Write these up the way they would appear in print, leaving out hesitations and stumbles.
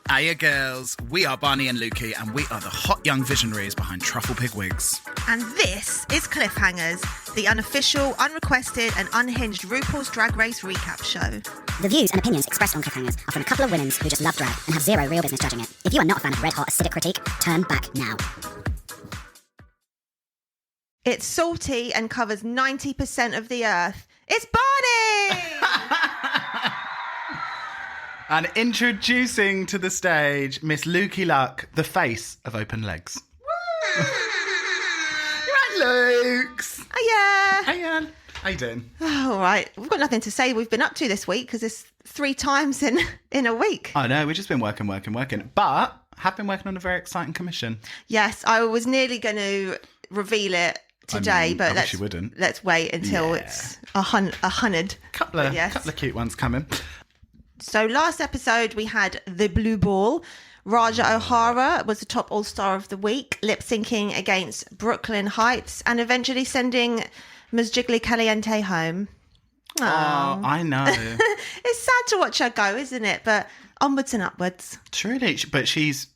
Hiya girls, we are Barney and Lukey and we are the hot young visionaries behind Truffle Pig Wigs. And this is Cliffhangers, the unofficial, unrequested and unhinged RuPaul's Drag Race recap show. The views and opinions expressed on Cliffhangers are from a couple of women who just love drag and have zero real business judging it. If you are not a fan of red-hot acidic critique, turn back now. It's salty and covers 90% of the earth. It's Barney! And introducing to the stage, Miss Lukey Luck, the face of open legs. Woo! You're right, Lukes. Hiya! Hiya. How you doing? Oh, all right. We've got nothing to say we've been up to this week because it's 3 times in a week. I know, we've just been working. But have been working on a very exciting commission. Yes, I was nearly going to reveal it today, but let's wait until it's a hundred. Couple of cute ones coming. So last episode we had the Blue Ball. Raja O'Hara was the top all-star of the week, lip-syncing against Brooklyn Heights and eventually sending Ms. Jiggly Caliente home. Oh, I know. It's sad to watch her go, isn't it? But onwards and upwards. Truly, but she's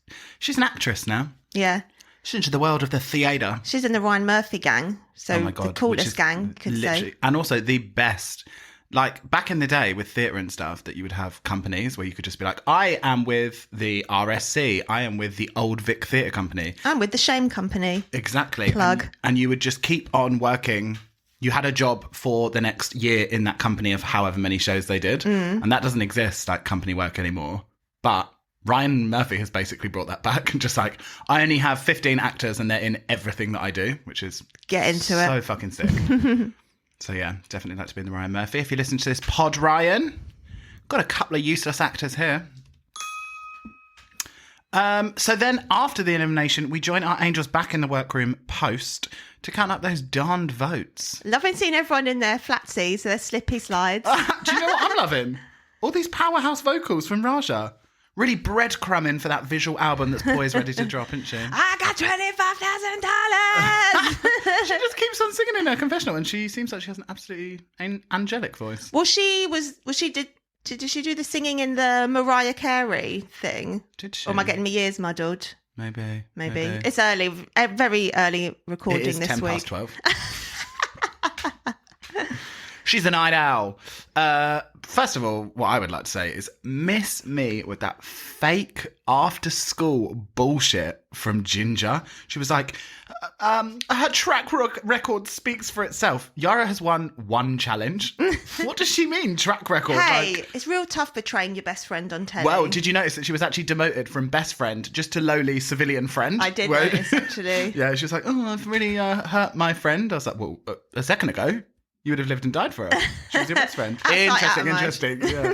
an actress now. Yeah. She's into the world of the theatre. She's in the Ryan Murphy gang, so oh my God, the coolest gang, you could say. And also the best. Like, back in the day with theatre and stuff, that you would have companies where you could just be like, I am with the RSC, I am with the Old Vic Theatre Company. I'm with the Shame Company. Exactly. Plug. And you would just keep on working. You had a job for the next year in that company of however many shows they did. And that doesn't exist, like, company work anymore. But Ryan Murphy has basically brought that back and just like, I only have 15 actors and they're in everything that I do, which is Get into it. So fucking sick. So yeah, definitely like to be in the Ryan Murphy. If you listen to this pod, Ryan, got a couple of useless actors here. So then after the elimination, we join our angels back in the workroom post to count up those darned votes. Loving seeing everyone in their flatsies, their slippy slides. Do you know what I'm loving? All these powerhouse vocals from Raja. Really breadcrumbing for that visual album that's poised ready to drop, isn't she? I got $25,000. She just keeps on singing in her confessional and she seems like she has an absolutely angelic voice. Well, did she do the singing in the Mariah Carey thing? Did she? Or am I getting my ears muddled? Maybe. It's early, very early recording this week. It is 12. She's a night owl. First of all, what I would like to say is miss me with that fake after-school bullshit from Ginger. She was like, her track record speaks for itself. Yara has won 1 challenge. What does she mean, track record? Hey, it's real tough betraying your best friend on telly. Well, did you notice that she was actually demoted from best friend just to lowly civilian friend? I did notice, actually. Yeah, she was like, oh, I've really hurt my friend. I was like, well, a second ago, you would have lived and died for her. She was your best friend. Interesting. Yeah.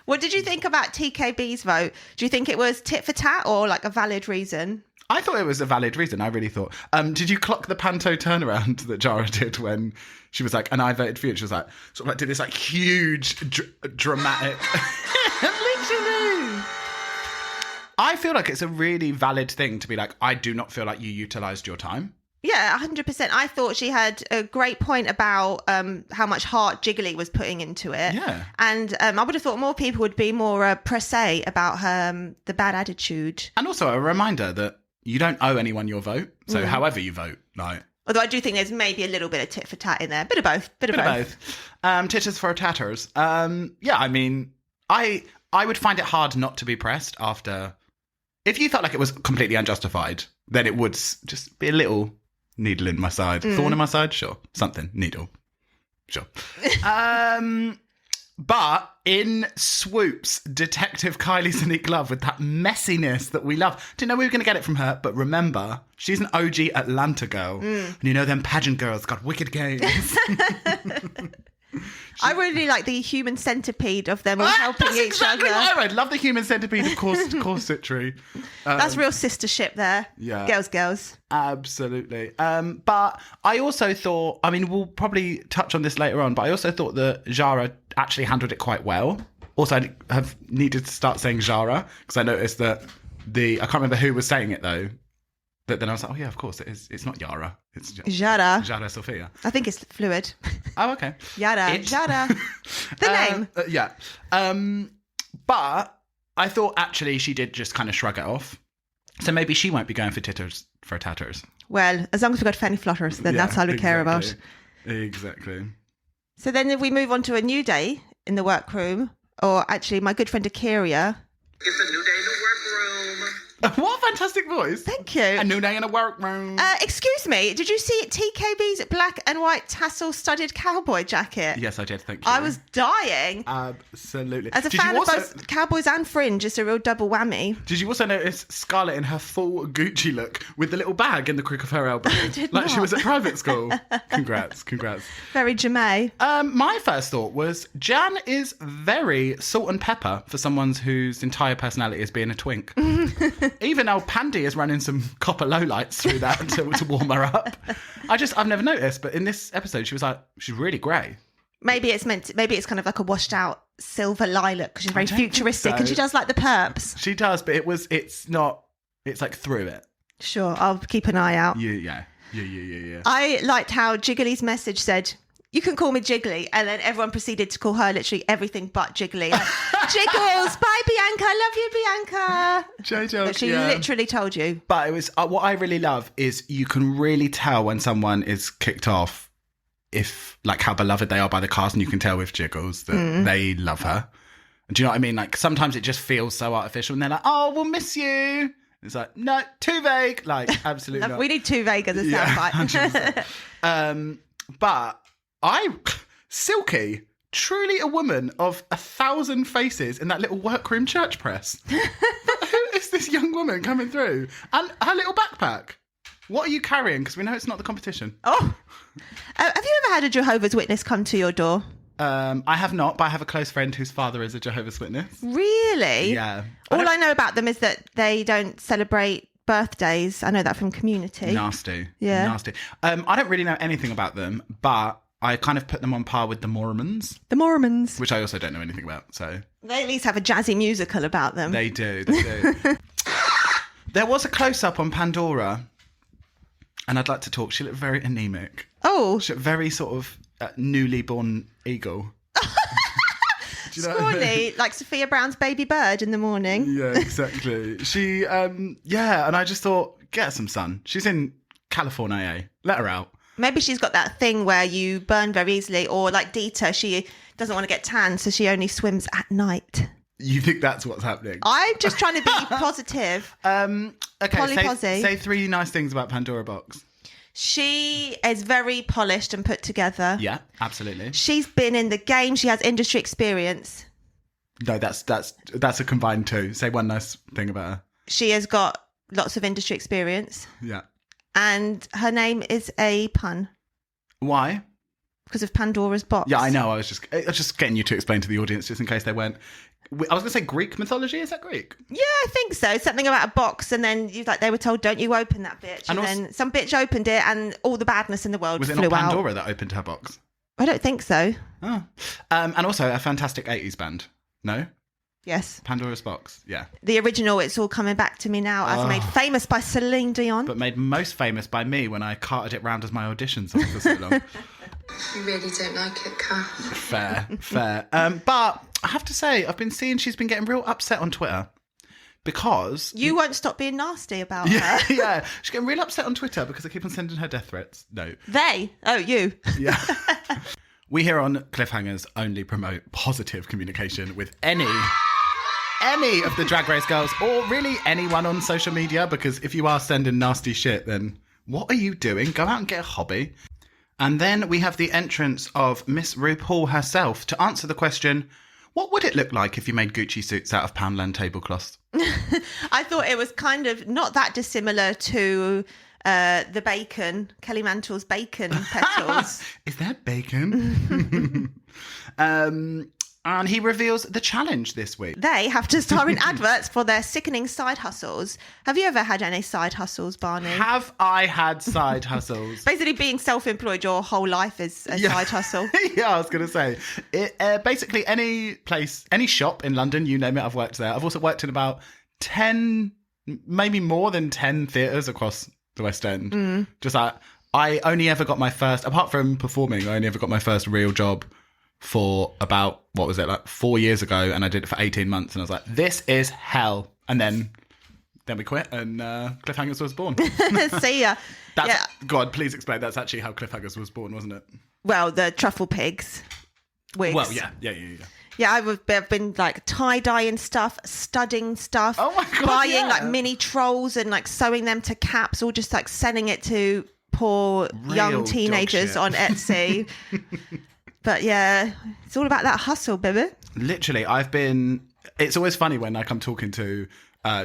What did you think about TKB's vote? Do you think it was tit for tat or like a valid reason? I thought it was a valid reason. I really thought. Did you clock the panto turnaround that Jara did when she was like, and I voted for you? And she was like, sort of like did this like huge, dramatic. Literally. I feel like it's a really valid thing to be like, I do not feel like you utilised your time. Yeah, 100%. I thought she had a great point about how much heart Jiggly was putting into it. Yeah. And I would have thought more people would be more pressé about her, the bad attitude. And also a reminder that you don't owe anyone your vote. So however you vote, like. Although I do think there's maybe a little bit of tit for tat in there. Bit of both. Titters for tatters. Yeah, I mean, I would find it hard not to be pressed after. If you felt like it was completely unjustified, then it would just be a little needle in my side. Thorn in my side? Sure. Something. Needle. Sure. But in swoops Detective Kylie Sonique Love with that messiness that we love. Didn't know we were going to get it from her, but remember, she's an OG Atlanta girl. And you know them pageant girls got wicked games. I really like the human centipede of them all helping each exactly other. What I read. Love the human centipede of corsetry. That's real sistership there. Yeah. Girls. Absolutely. But I also thought, I mean, we'll probably touch on this later on, but I also thought that Jara actually handled it quite well. Also, I have needed to start saying Jara because I noticed that I can't remember who was saying it though. But then I was like, oh yeah, of course it is. It's not Yara. It's Jara. Jara Sophia. I think it's fluid. Oh, okay. Jara. The name. Yeah. But I thought actually she did just kind of shrug it off. So maybe she won't be going for titters for tatters. Well, as long as we've got fanny flutters, then that's all we care about. Exactly. So then if we move on to a new day in the workroom, or actually my good friend Akiria. It's a new day in the workroom. What a fantastic voice. Thank you. A new day in a workroom. Excuse me, did you see TKB's black and white tassel-studded cowboy jacket? Yes, I did, thank you. I was dying. Absolutely. As a fan of both Cowboys and Fringe, it's a real double whammy. Did you also notice Scarlett in her full Gucci look with the little bag in the crook of her elbow? Like she was at private school. Congrats. Very Jamae. My first thought was Jan is very salt and pepper for someone whose entire personality is being a twink. Even old Pandy is running some copper lowlights through that to warm her up. I've never noticed, but in this episode she's really grey. Maybe it's kind of like a washed out silver lilac because she's very futuristic and she does like the perps. She does, but it's like through it. Sure, I'll keep an eye out. Yeah. I liked how Jiggly's message said, "You can call me Jiggly," and then everyone proceeded to call her literally everything but Jiggly. Like, Jiggles, bye Bianca, love you Bianca. JoJo, She literally told you. But it was what I really love is you can really tell when someone is kicked off if like how beloved they are by the cast, and you can tell with Jiggles that they love her. Do you know what I mean? Like sometimes it just feels so artificial, and they're like, "Oh, we'll miss you." It's like, no, too vague. Like absolutely not. We need too vague as a soundbite. But Silky, truly a woman of 1,000 faces in that little workroom church press. Who is this young woman coming through? And her little backpack. What are you carrying? Because we know it's not the competition. Oh. Have you ever had a Jehovah's Witness come to your door? I have not, but I have a close friend whose father is a Jehovah's Witness. Really? Yeah. All I know about them is that they don't celebrate birthdays. I know that from Community. Nasty. Yeah. Nasty. I don't really know anything about them, but I kind of put them on par with the Mormons. The Mormons. Which I also don't know anything about, so... They at least have a jazzy musical about them. They do. There was a close-up on Pandora, and I'd like to talk. She looked very anemic. Oh. She looked very sort of newly born eagle. Do you know what I mean? Like Sophia Brown's baby bird in the morning. Yeah, exactly. She, and I just thought, get her some sun. She's in California, let her out. Maybe she's got that thing where you burn very easily, or like Dita, she doesn't want to get tan, so she only swims at night. You think that's what's happening? I'm just trying to be positive. Okay, say 3 nice things about Pandora Box. She is very polished and put together. Yeah, absolutely. She's been in the game. She has industry experience. No, that's a combined 2. Say one nice thing about her. She has got lots of industry experience. Yeah. And her name is a pun. Why? Because of Pandora's box. Yeah, I know. I was just getting you to explain to the audience, just in case they weren't. I was going to say Greek mythology. Is that Greek? Yeah, I think so. Something about a box, and then they were told, "Don't you open that bitch?" And then some bitch opened it, and all the badness in the world flew out. Was it not Pandora that opened her box? I don't think so. Oh, and also a fantastic 80s band. No. Yes. Pandora's Box. Yeah. The original, It's All Coming Back to Me Now, as made famous by Celine Dion, but made most famous by me when I carted it round as my audition song for so long. You really don't like it, Kat. Fair. But I have to say, I've been seeing she's been getting real upset on Twitter because... You won't stop being nasty about her. Yeah. She's getting real upset on Twitter because I keep on sending her death threats. No. They? Oh, you. Yeah. We here on Cliffhangers only promote positive communication with any of the Drag Race girls, or really anyone on social media, because if you are sending nasty shit, then what are you doing? Go out and get a hobby. And then we have the entrance of Miss RuPaul herself to answer the question, what would it look like if you made Gucci suits out of Poundland tablecloths? I thought it was kind of not that dissimilar to the bacon, Kelly Mantle's bacon petals. Is that bacon? And he reveals the challenge this week. They have to star in adverts for their sickening side hustles. Have you ever had any side hustles, Barney? Have I had side hustles? Basically, being self-employed your whole life is a side hustle. Yeah, I was going to say. Basically, any place, any shop in London, you name it, I've worked there. I've also worked in about 10, maybe more than 10 theatres across the West End. Just like, I only ever got my first, apart from performing, I only ever got my first real job for about, what was it, like 4 years ago, and I did it for 18 months, and I was like, this is hell. And then we quit, and Cliffhangers was born. See ya. That's, God, please explain. That's actually how Cliffhangers was born, wasn't it? Well, the Truffle Pigs Wigs. Well, yeah. Yeah, I've been like tie-dyeing stuff, studding stuff, Oh my God, buying like mini trolls and like sewing them to caps, or just like selling it to poor Real young dog teenagers shit. on Etsy. But yeah, it's all about that hustle, baby. Literally, it's always funny when like I'm talking to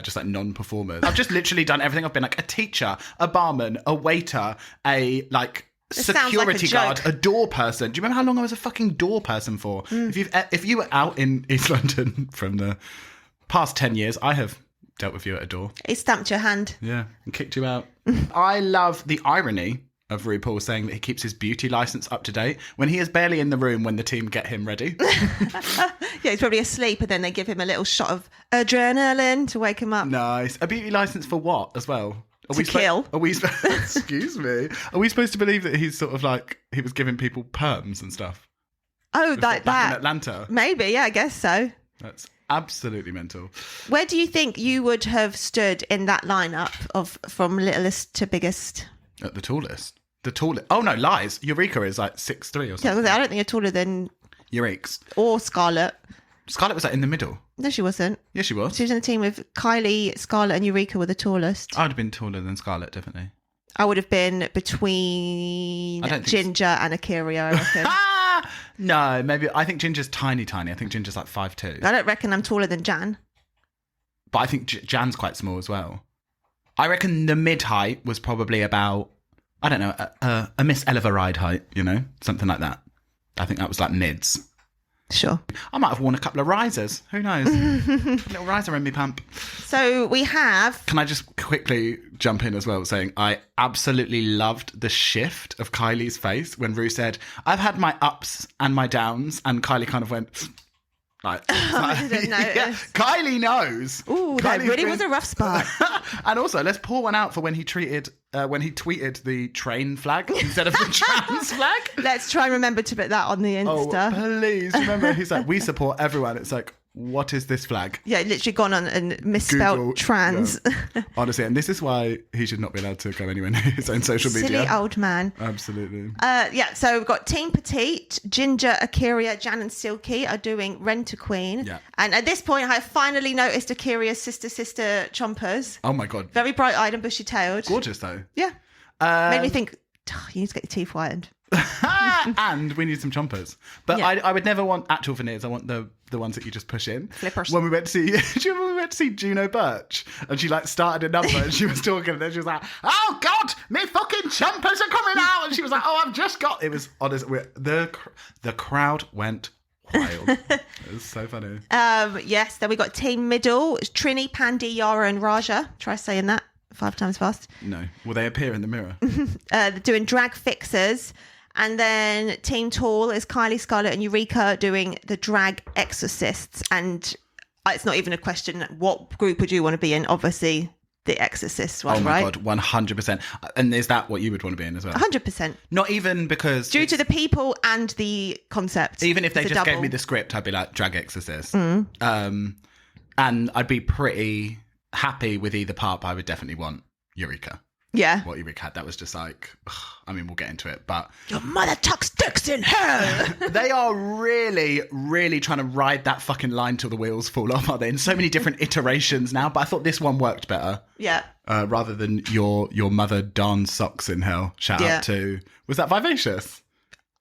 just like non-performers. I've just literally done everything. I've been like a teacher, a barman, a waiter, a like security like a guard, joke. a door person. Do you remember how long I was a fucking door person for? If you were out in East London from the past 10 years, I have dealt with you at a door. He stamped your hand. Yeah, and kicked you out. I love the irony of RuPaul saying that he keeps his beauty license up to date when he is barely in the room when the team get him ready. Yeah, he's probably asleep, and then they give him a little shot of adrenaline to wake him up. Nice. A beauty license for what as well? To kill. Excuse me. Are we supposed to believe that he's sort of like, he was giving people perms and stuff? Oh, Like like back in that. Atlanta. Maybe, yeah, I guess so. That's absolutely mental. Where do you think you would have stood in that lineup of from littlest to biggest? At the tallest. Oh no, lies. Eureka is like 6'3" or Yeah, something. I don't think you're taller than Eurekas. or Scarlett. Scarlett was like in the middle. No, she wasn't. Yeah, she was. She was in a team with Kylie, Scarlett, and Eureka were the tallest. I'd have been taller than Scarlett, definitely. I would have been between I don't think Ginger and Akira, I reckon. No, maybe. I think Ginger's tiny. I think Ginger's like 5'2". I don't reckon I'm taller than Jan. But I think Jan's quite small as well. I reckon the mid-height was probably about, I don't know, a Miss Eleva ride height, you know? Something like that. I think that was like mids. Sure. I might have worn a couple of risers. Who knows? A little riser in me pump. So we have... Can I just quickly jump in as well, saying I absolutely loved the shift of Kylie's face when Rue said, I've had my ups and my downs, and Kylie kind of went... Like, I didn't notice. Yeah, Kylie knows. Ooh, that Kylie's really been- was a rough spot. And also, let's pour one out for when he tweeted the train flag instead of the trans flag. Let's try and remember to put that on the Oh, Insta. please remember, he's like, we support everyone. It's like, what is this flag? Yeah, literally gone on and misspelled Google, trans. yeah. Honestly, and this is why he should not be allowed to go anywhere near his own social media. Silly old man. Absolutely. Yeah, so we've got Team Petite, Ginger, Akira, Jan and Silky are doing Rent a Queen. Yeah. And at this point, I finally noticed Akira's sister chompers. Oh my God. Very bright-eyed and bushy-tailed. Gorgeous though. Yeah. Made me think, "Oh, you need to get your teeth whitened. And we need some chompers. But Yeah. I would never want actual veneers. I want the ones that you just push in. Flippers. When we went to see, do you remember when we went to see Juno Birch? And she like started a number and she was talking and then she was like, oh God, me fucking chompers are coming out. And she was like, oh, I've just got, it was honest. The crowd went wild. It was so funny. Yes, then we got Team Middle, Trini, Pandy, Yara and Raja. Try saying that 5 times fast. No. Will they appear in the mirror? They're doing Drag Fixers. And then Team Tall is Kylie, Scarlett and Eureka doing the Drag Exorcists. And it's not even a question, what group would you want to be in? Obviously, the Exorcists one, Oh my right? God, 100%. And is that what you would want to be in as well? 100%. Not even because... Due to the people and the concept. Even if they It's a just gave double. me the script, I'd be like, Drag Exorcist. And I'd be pretty happy with either part, but I would definitely want Eureka. Yeah. What Eureka had, that was just like, I mean, we'll get into it, but Your mother tucks dicks in her. they are really, really trying to ride that fucking line till the wheels fall off, aren't they? In so many different iterations now, but I thought this one worked better. Yeah. Rather than your mother darns socks in hell. Shout Yeah. out to, was that Vivacious?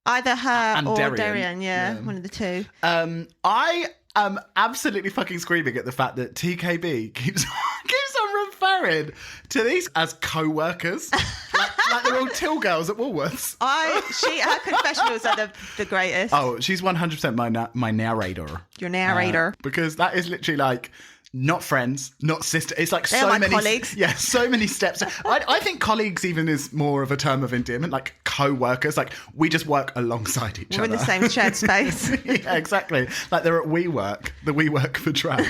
Either her And or Darian. Darian, yeah. Yeah. One of the two. I am absolutely fucking screaming at the fact that TKB keeps on referring to these as co-workers. like they're all till girls at Woolworths. Her confessionals are the greatest. Oh, she's 100% my narrator. Your narrator. Because that is literally like, not friends, not sister. It's like They're so my many colleagues. Yeah, so many steps. I think colleagues even is more of a term of endearment, like co-workers. Like we just work alongside each We're other. in the same shared space. Yeah, exactly. Like they're at WeWork, the WeWork for drag.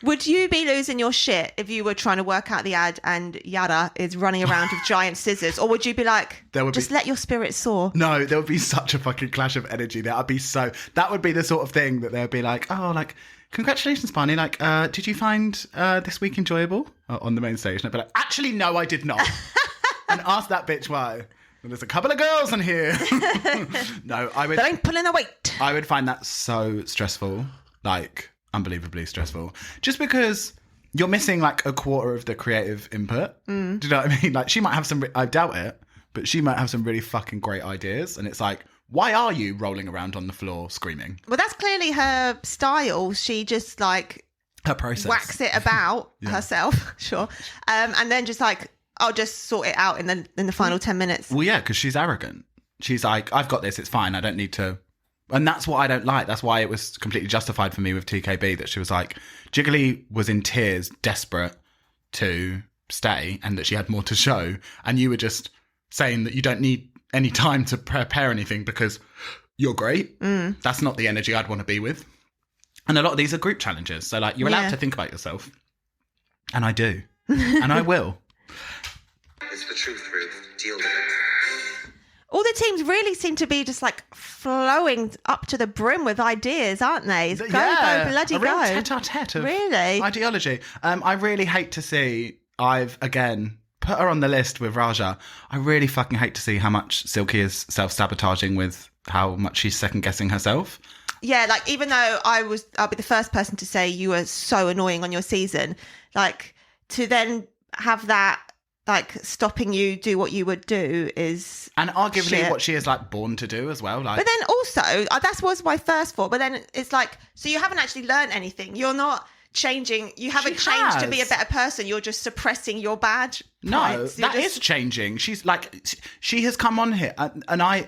Would you be losing your shit if you were trying to work out the ad and Yara is running around with giant scissors? Or would you be like, just let your spirit soar? No, there would be such a fucking clash of energy. That would be the sort of thing that they would be like, oh, like, congratulations, Barney. Like, did you find this week enjoyable on the main stage? And I'd be like, actually, no, I did not. And ask that bitch why. And there's a couple of girls in here. No, I would. But I'm pulling the weight. I would find that so stressful, like unbelievably stressful, just because you're missing like a quarter of the creative input. Do you know what I mean? Like she might have some. I doubt it, but she might have some really fucking great ideas. And it's like, why are you rolling around on the floor screaming? Well, that's clearly her style. She just like Her process. whacks it about herself, sure, and then just like. I'll just sort it out in the final 10 minutes. Well, yeah, because she's arrogant. She's like, I've got this, it's fine, I don't need to... And that's what I don't like. That's why it was completely justified for me with TKB, that she was like, Jiggly was in tears, desperate to stay, and that she had more to show. And you were just saying that you don't need any time to prepare anything because you're great. That's not the energy I'd want to be with. And a lot of these are group challenges. So, like, you're allowed to think about yourself. And I do. And I will. It's the truth, Ruth. Deal with it. All the teams really seem to be just like flowing up to the brim with ideas, aren't they? Go, bloody a go. real tete-a-tete of Really? ideology. I really hate to see, I've, again, put her on the list with Raja. I really fucking hate to see how much Silky is self-sabotaging with how much she's second-guessing herself. Yeah, like even though I'll be the first person to say you were so annoying on your season, like to then have that like stopping you do what you would do is and arguably shit. what she is like born to do as well. Like, but then also that was my first thought. But then it's like, so you haven't actually learned anything. You're not changing. You haven't changed to be a better person. You're just suppressing your bad. No, parts. that is changing. She's like, she has come on here, and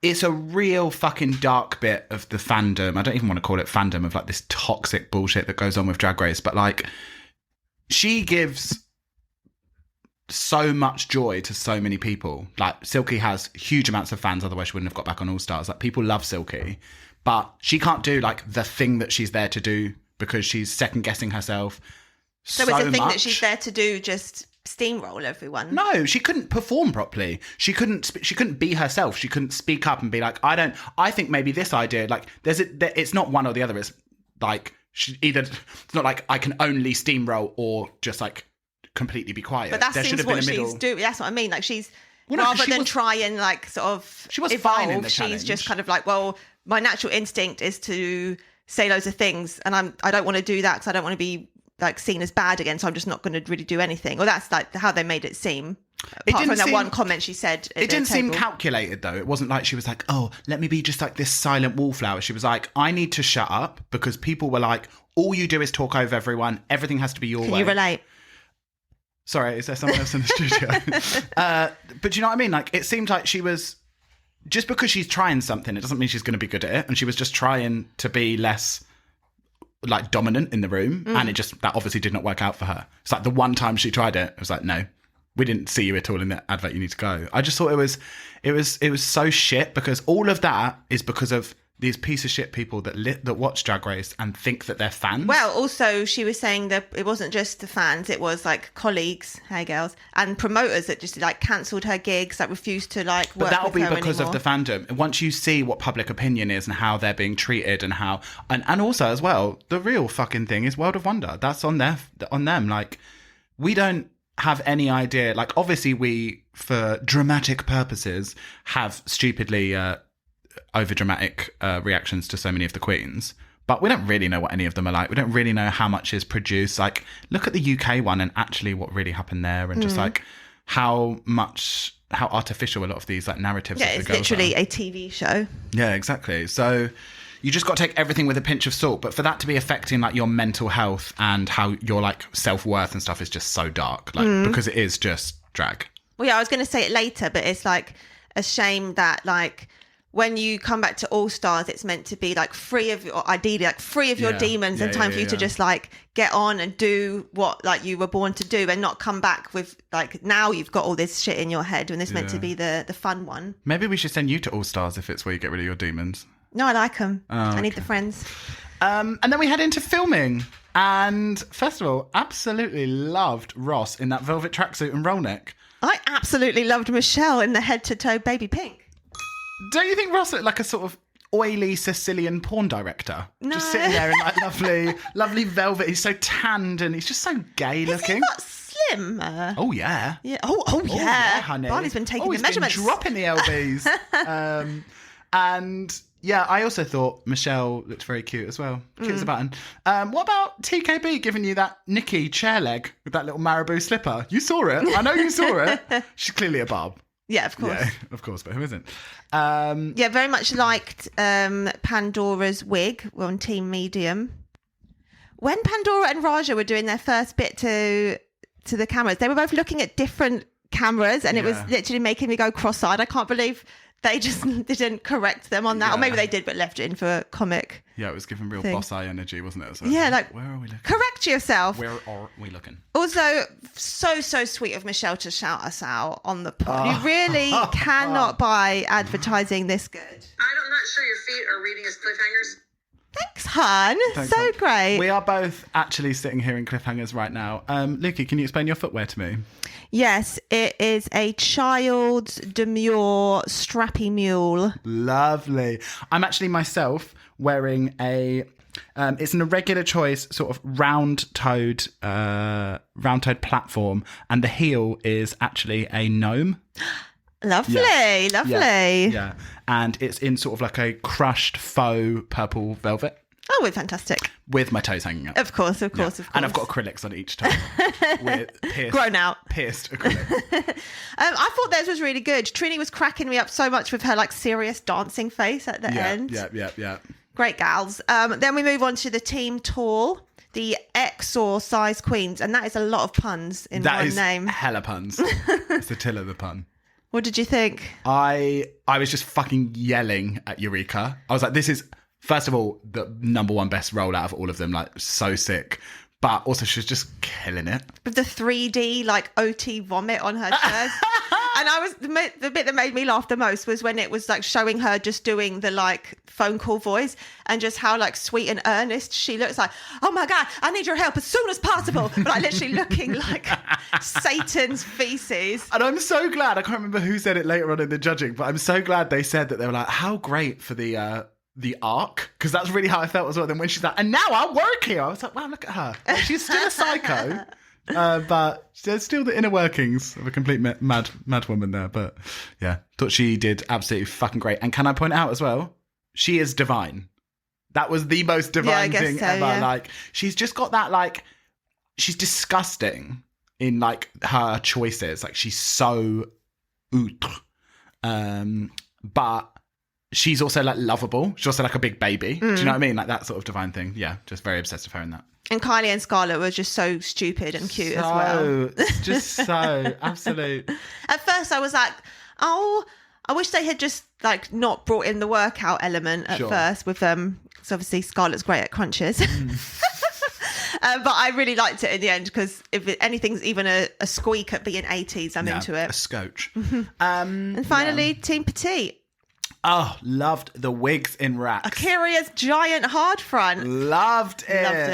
it's a real fucking dark bit of the fandom. I don't even want to call it fandom, of like this toxic bullshit that goes on with Drag Race. But like, she gives so much joy to so many people. Like Silky has huge amounts of fans, otherwise she wouldn't have got back on All Stars. Like people love Silky, but she can't do like the thing that she's there to do because she's second guessing herself. So it's a thing that she's there to do, just steamroll everyone. No, she couldn't perform properly. She couldn't be herself. She couldn't speak up and be like, I think maybe this idea, like it's not one or the other. It's like it's not like I can only steamroll or just like completely be quiet. But that seems what she's doing. That's what I mean. Like she's rather than try and like sort of she was evolve, fine in the she's challenge. just kind of like, well, my natural instinct is to say loads of things, and I don't want to do that because I don't want to be like seen as bad again. So I'm just not going to really do anything. Or that's like how they made it seem. Apart from that one comment she said. It didn't seem calculated though. It wasn't like she was like, oh, let me be just like this silent wallflower. She was like, I need to shut up because people were like, all you do is talk over everyone. Everything has to be your way. Can you relate? Sorry, is there someone else in the studio? But do you know what I mean? Like, it seemed like she was, just because she's trying something, it doesn't mean she's going to be good at it. And she was just trying to be less, like, dominant in the room. And that obviously did not work out for her. It's like the one time she tried it, it was like, no, we didn't see you at all in the advert, you need to go. I just thought it was so shit, because all of that is because of these piece of shit people that watch Drag Race and think that they're fans. Well, also she was saying that it wasn't just the fans, it was like colleagues, hey girls, and promoters that just like cancelled her gigs, like refused to like work with her. But that'll be because anymore. of the fandom. Once you see what public opinion is and how they're being treated and how, and also as well, the real fucking thing is World of Wonder. That's on them. Like, we don't have any idea. Like, obviously we, for dramatic purposes, have stupidly over dramatic reactions to so many of the queens, but we don't really know what any of them are like. We don't really know how much is produced. Like, look at the UK one and actually what really happened there, and just like how artificial a lot of these like narratives. Yeah, it's literally a TV show. Yeah, exactly. So you just got to take everything with a pinch of salt. But for that to be affecting like your mental health and how your like self-worth and stuff is just so dark, like because it is just drag. Well, yeah, I was going to say it later, but it's like a shame that like when you come back to All Stars, it's meant to be like free of your, ideally like free of your demons, and time for you to just like get on and do what like you were born to do, and not come back with like, now you've got all this shit in your head when it's meant to be the fun one. Maybe we should send you to All Stars if it's where you get rid of your demons. No, I like them. Oh, I need okay. the friends. And then we head into filming. And first of all, absolutely loved Ross in that velvet tracksuit and roll neck. I absolutely loved Michelle in the head-to-toe baby pink. Don't you think Ross looked like a sort of oily Sicilian porn director? No. Just sitting there in like lovely velvet. He's so tanned and he's just so gay looking. Is he not slim? Oh, yeah. Yeah. Oh, yeah. Yeah, honey. Barney's been taking he's the measurements. Been dropping the lbs. And yeah, I also thought Michelle looked very cute as well. Cute as a button. What about TKB giving you that Nikki chair leg with that little marabou slipper? You saw it. I know you saw it. She's clearly a barb. Yeah, of course. Yeah, of course, but who isn't? Yeah, very much liked Pandora's wig on Team Medium. When Pandora and Raja were doing their first bit to the cameras, they were both looking at different cameras, and it was literally making me go cross-eyed. I can't believe they just didn't correct them on that. Or maybe they did, but left it in for comic. Yeah, it was giving real thing. boss eye energy, wasn't it? So Yeah, like, where are we looking? correct yourself. Where are we looking? Also, so sweet of Michelle to shout us out on the pod. You really cannot buy advertising this good. I'm not sure your feet are reading as cliffhangers. Thanks, hun. Thanks, so hon. great. We are both actually sitting here in Cliffhangers right now. Lukey, can you explain your footwear to me? Yes, it is a child's demure strappy mule. Lovely. I'm actually myself wearing a... it's an irregular choice, sort of round-toed platform, and the heel is actually a gnome. Lovely, Yeah. lovely. Yeah, and it's in sort of like a crushed faux purple velvet Oh, we're fantastic. with my toes hanging up. Of course. And I've got acrylics on each toe. With Grown out. Pierced acrylic. I thought theirs was really good. Trini was cracking me up so much with her like serious dancing face at the end. Yeah. Great gals. Then we move on to the Team Tall, the XOR size queens, and that is a lot of puns in That one is name. hella puns. It's the till of the pun. What did you think? I was just fucking yelling at Eureka. I was like, this is, first of all, the number one best role out of all of them. Like, so sick. But also, she was just killing it. With the 3D, like, OT vomit on her chest. And the bit that made me laugh the most was when it was, like, showing her just doing the, like, phone call voice and just how, like, sweet and earnest she looks like, oh, my God, I need your help as soon as possible. But, like, literally looking like Satan's feces. And I'm so glad, I can't remember who said it later on in the judging, but I'm so glad they said that they were like, how great for the arc, because that's really how I felt as well. Then when she's like, and now I work here, I was like, wow, look at her. Like, she's still a psycho, but there's still the inner workings of a complete mad woman there. But yeah, thought she did absolutely fucking great. And can I point out as well, she is divine. That was the most divine thing ever. Yeah. Like, she's just got that, like, she's disgusting in like her choices. Like, she's so outre. But she's also like lovable. She's also like a big baby. Do you know what I mean? Like that sort of divine thing. Yeah, just very obsessed with her in that. And Kylie and Scarlett were just so stupid and cute as well. Just so absolute. At first I was like, oh, I wish they had just like not brought in the workout element at first with them. Because obviously Scarlett's great at crunches. But I really liked it in the end because if anything's even a squeak at being 80s, I'm into it. A scotch. And finally, Team Petite. Oh, loved the wigs in racks. Akira's giant hard front. Loved it. Loved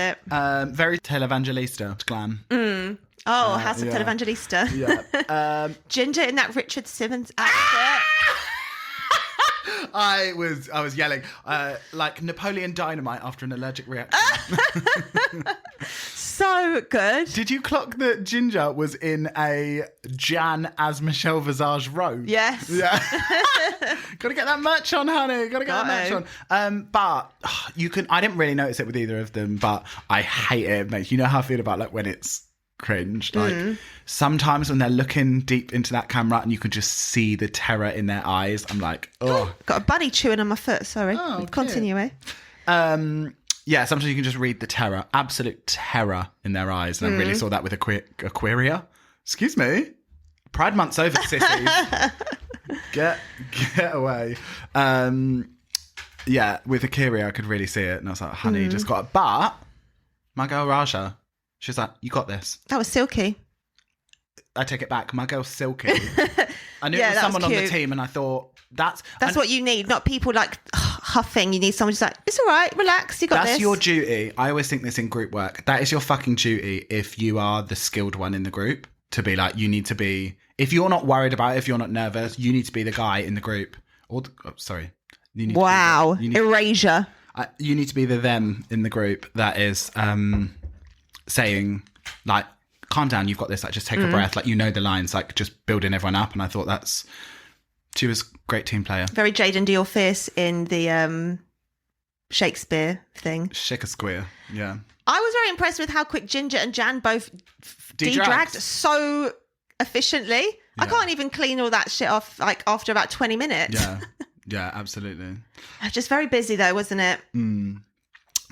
it. Very Televangelista glam. Oh, House of Televangelista. Yeah. Ginger in that Richard Simmons outfit. I was yelling like Napoleon Dynamite after an allergic reaction. So good. Did you clock that Ginger was in a Jan as Michelle Visage robe? Yes. Yeah. Gotta get that merch on, honey. Gotta get that merch on. But you can. I didn't really notice it with either of them, but I hate it. Mate. You know how I feel about like when it's cringe. Like sometimes when they're looking deep into that camera and you can just see the terror in their eyes, I'm like, oh. Got a bunny chewing on my foot. Sorry. Oh, Continue. Eh? Yeah, sometimes you can just read the terror, absolute terror in their eyes. And I really saw that with Aquaria. Excuse me. Pride Month's over, sissies. Get away. Yeah, with Akira, I could really see it. And I was like, honey, you just got it. But my girl Raja, she was like, you got this. That was silky. I take it back. My girl Silky. I knew it was that was someone on the cute. team and I thought, that's what you need, not people like huffing. You need someone who's like, it's all right, relax, you got this. That's your duty. I always think this in group work. That is your fucking duty if you are the skilled one in the group, to be like, you need to be, if you're not worried about it, if you're not nervous, you need to be the guy in the group. You need wow. To be Erasure. You need to be the them in the group that is saying, like, calm down, you've got this, like, just take a breath, like, you know the lines, like, just building everyone up. And I thought she was a great team player. Very Jaden Deal Fierce in the Shakespeare thing. Shakespeare, yeah. I was very impressed with how quick Ginger and Jan both de-dragged so efficiently. I can't even clean all that shit off, like, after about 20 minutes. Yeah, absolutely. Just very busy though, wasn't it?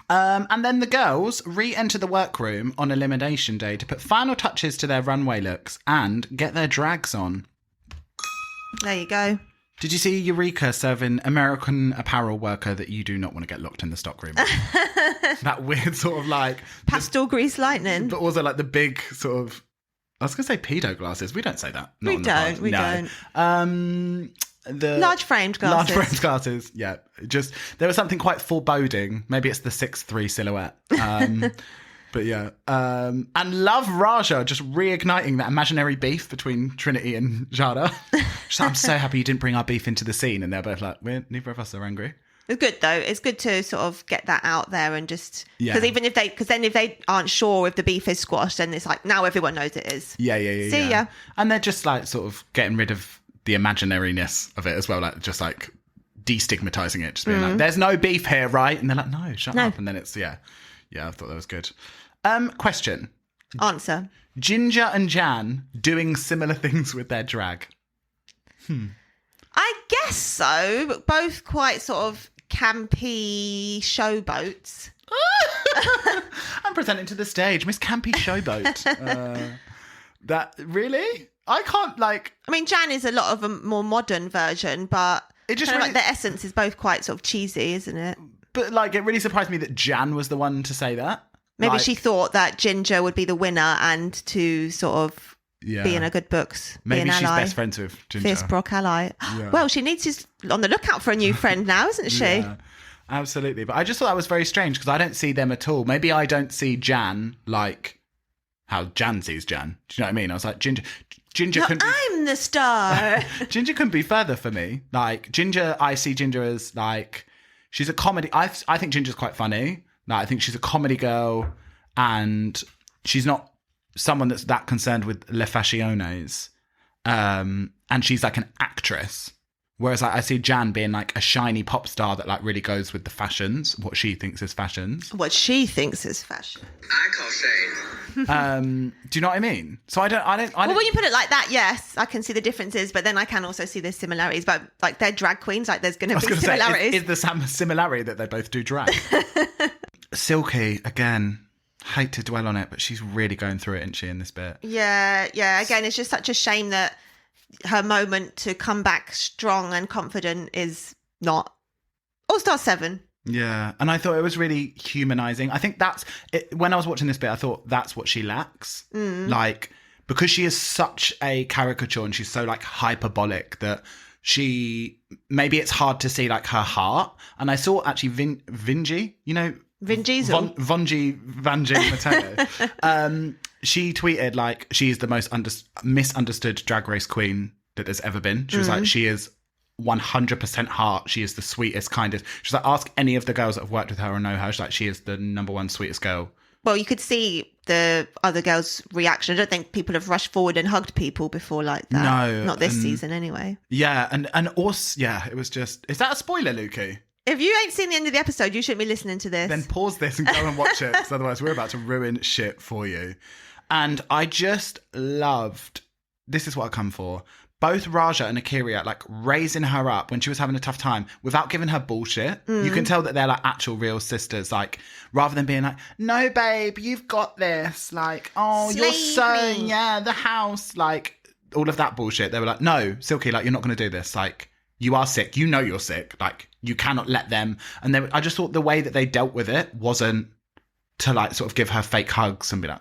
And then the girls re-enter the workroom on elimination day to put final touches to their runway looks and get their drags on. There you go. Did you see Eureka serving American Apparel worker that you do not want to get locked in the stockroom? That weird sort of like... Pastel grease lightning. But also like the big sort of... I was going to say pedo glasses. We don't say that. Not We don't. The large framed glasses. Large framed glasses, yeah. Just there was something quite foreboding. Maybe it's the 6'3" silhouette. But yeah. And love Raja just reigniting that imaginary beef between Trinity and Jada. She's like, I'm so happy you didn't bring our beef into the scene. And they're both like, neither of us are angry. It's good though. It's good to sort of get that out there and just because Yeah. because then if they aren't sure if the beef is squashed, then it's like now everyone knows it is. Yeah. See ya. And they're just like sort of getting rid of the imaginariness of it as well, like just like destigmatizing it, just being like, there's no beef here, right? And they're like, no, shut up. And then it's I thought that was good. Question. Answer. Ginger and Jan doing similar things with their drag. I guess so, but both quite sort of campy showboats. I'm presenting to the stage, Miss Campy Showboat. That really? I can't like. I mean, Jan is a lot of a more modern version, but It just kind of really- like the essence is both quite sort of cheesy, isn't it? But like, it really surprised me that Jan was the one to say that. Maybe Like, she thought that Ginger would be the winner and to sort of be in her good books, Maybe be an she's ally. best friends with Ginger. Fierce Brock ally. Yeah. Well, she needs to on the lookout for a new friend now, isn't she? Yeah, absolutely. But I just thought that was very strange because I don't see them at all. Maybe I don't see Jan like how Jan sees Jan. Do you know what I mean? I was like, Ginger No, couldn't be, I'm the star. Ginger couldn't be further for me. Like Ginger, I see Ginger as like she's a comedy. I think Ginger's quite funny. Like, I think she's a comedy girl, and she's not someone that's that concerned with le fasciones. And she's like an actress. Whereas like, I see Jan being like a shiny pop star that like really goes with the fashions, what she thinks is fashions. What she thinks is fashion. I call shade. Do you know what I mean? So I don't. Well, when you put it like that, yes, I can see the differences, but then I can also see the similarities. But like they're drag queens, like there's going to be similarities. Is the similarity that they both do drag? Silky, again, hate to dwell on it, but she's really going through it, isn't she, in this bit? Yeah. Again, it's just such a shame that her moment to come back strong and confident is not All-Star 7. Yeah, and I thought it was really humanizing. I think that's it, when I was watching this bit, I thought that's what she lacks. Like, because she is such a caricature and she's so like hyperbolic that maybe it's hard to see like her heart. And I saw actually Vinji, you know, Vin Diesel. Vanji Mateo. She tweeted like she is the most misunderstood drag race queen that there's ever been. She was like, she is 100% heart. She is the sweetest, kindest. She's like, ask any of the girls that have worked with her or know her. She's like, she is the number one sweetest girl. Well, you could see the other girls' reaction. I don't think people have rushed forward and hugged people before like that. No, Not this season anyway. Yeah, and also, yeah, it was just... Is that a spoiler, Lukey? If you ain't seen the end of the episode, you shouldn't be listening to this. Then pause this and go and watch it, because otherwise we're about to ruin shit for you. And I just loved... This is what I come for. Both Raja and Akira, like, raising her up when she was having a tough time without giving her bullshit. You can tell that they're, like, actual real sisters. Like, rather than being like, no, babe, you've got this. Like, oh, you're so... Slavery. Yeah, the house. Like, all of that bullshit. They were like, no, Silky, like, you're not going to do this. Like, you are sick. You know you're sick. Like, you cannot let them... And I just thought the way that they dealt with it wasn't to, like, sort of give her fake hugs and be like...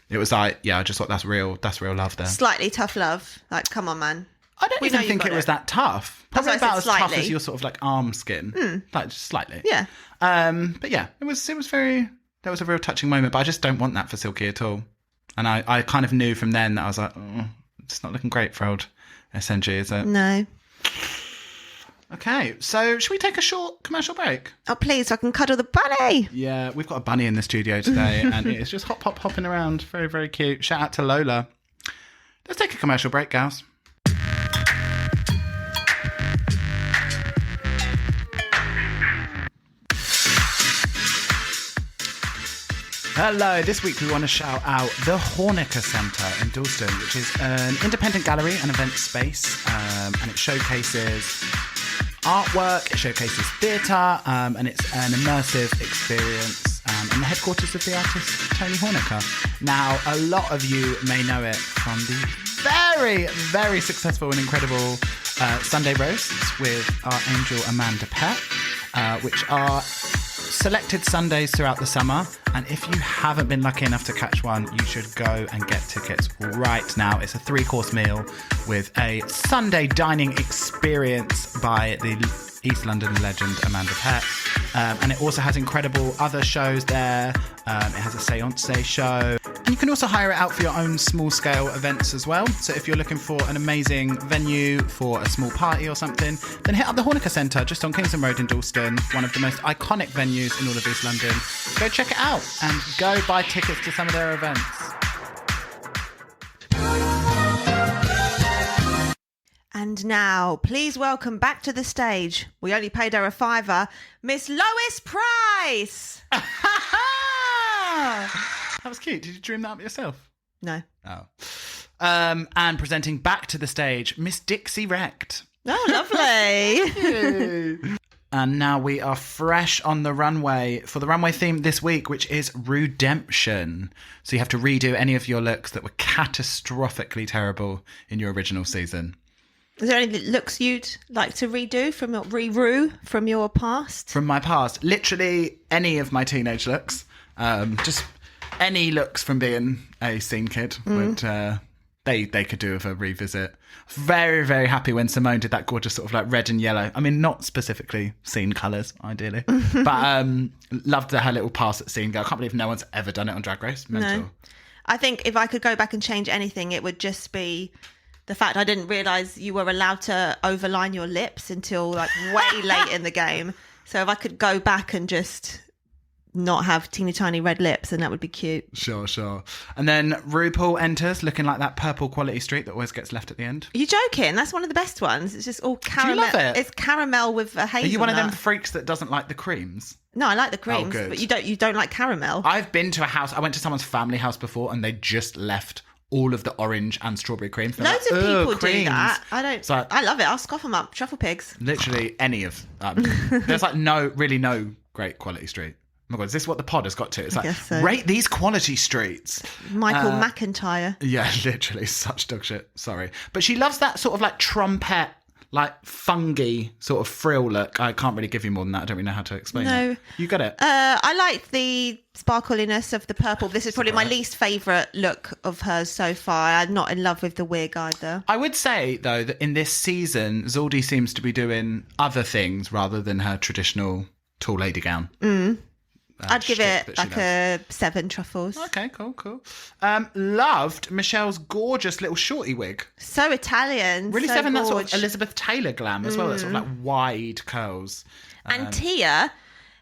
It was like, yeah, I just thought that's real love there. Slightly tough love. Like, come on, man. I don't We know even you think got it was that tough. That's Probably why I about as said tough slightly. as your sort of like arm skin. Like just slightly. Yeah. But yeah, it was very, that was a real touching moment, but I just don't want that for Silky at all. And I kind of knew from then that I was like, oh, it's not looking great for old SNG, is it? No. Okay, so should we take a short commercial break? Oh, please, so I can cuddle the bunny. Yeah, we've got a bunny in the studio today and it's just hopping around. Very, very cute. Shout out to Lola. Let's take a commercial break, gals. Hello, this week we want to shout out the Hornica Centre in Dalston, which is an independent gallery and event space, and it showcases artwork, it showcases theatre, and it's an immersive experience, and the headquarters of the artist Tony Hornica. Now, a lot of you may know it from the very, very successful and incredible Sunday roasts with our angel Amanda Pett, which are selected Sundays throughout the summer, and if you haven't been lucky enough to catch one, you should go and get tickets right now. It's a 3-course meal with a Sunday dining experience by the East London legend Amanda Pett, and it also has incredible other shows there. It has a seance show, and you can also hire it out for your own small-scale events as well. So if you're looking for an amazing venue for a small party or something, then hit up the Hornica Centre just on Kingston Road in Dalston, one of the most iconic venues in all of East London. Go check it out and go buy tickets to some of their events. And now, please welcome back to the stage. We only paid her a £5, Miss Lois Price. That was cute. Did you dream that up yourself? No. Oh. And presenting back to the stage, Miss Dixie Wrecked. Oh, lovely. And now we are fresh on the runway for the runway theme this week, which is redemption. So you have to redo any of your looks that were catastrophically terrible in your original season. Is there any looks you'd like to redo from your past? From my past, literally any of my teenage looks. Just any looks from being a scene kid would they could do with a revisit. Very, very happy when Simone did that gorgeous sort of like red and yellow. I mean, not specifically scene colours, ideally, but loved her little pass at scene girl. I can't believe no one's ever done it on Drag Race. Mental. No. I think if I could go back and change anything, it would just be the fact I didn't realise you were allowed to overline your lips until like way late in the game. So if I could go back and just not have teeny tiny red lips, then that would be cute. Sure. And then RuPaul enters looking like that purple quality streak that always gets left at the end. Are you joking? That's one of the best ones. It's just all caramel. Do you love it? It's caramel with a hazelnut. Are you one of them freaks that doesn't like the creams? No, I like the creams, good. but you don't like caramel. I've been to a house, I went to someone's family house before and they just left all of the orange and strawberry creams. They're Loads like, of people do creams. that. I don't. So, I love it. I'll scoff them up. Truffle pigs. Literally any of there's like no great quality street. Oh my God, is this what the pod has got to? It's like, guess so. rate these quality streets. Michael McIntyre. Yeah, literally such dog shit. Sorry. But she loves that sort of like trumpet, like fungi sort of frill look. I can't really give you more than that. I don't really know how to explain No. it. You got it. I like the sparkliness of the purple. This is probably my least favourite look of hers so far. I'm not in love with the wig either. I would say, though, that in this season, Zaldi seems to be doing other things rather than her traditional tall lady gown. I'd give shtick it that she like a 7 truffles. Okay, cool. Loved Michelle's gorgeous little shorty wig. So Italian. Really so having that sort gorge. of Elizabeth Taylor glam as well. That sort of like wide curls. And Tia,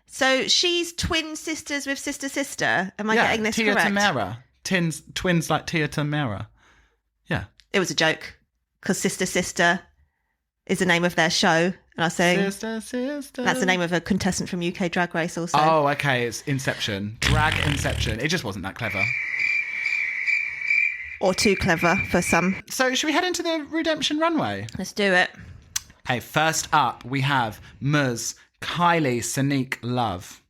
so she's twin sisters with sister. Am I getting this Tia correct? Tamara. Twins like Tia Tamara. Yeah. It was a joke because sister is the name of their show. And I was saying Sister. that's the name of a contestant from UK Drag Race also. Oh, okay. It's Inception. Drag Inception. It just wasn't that clever. Or too clever for some. So should we head into the redemption runway? Let's do it. Okay, first up we have Muz, Kylie, Sonique, Love.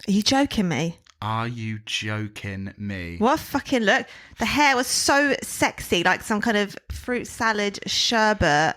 Are you joking me? Are you joking me? What a fucking look. The hair was so sexy, like some kind of fruit salad sherbet.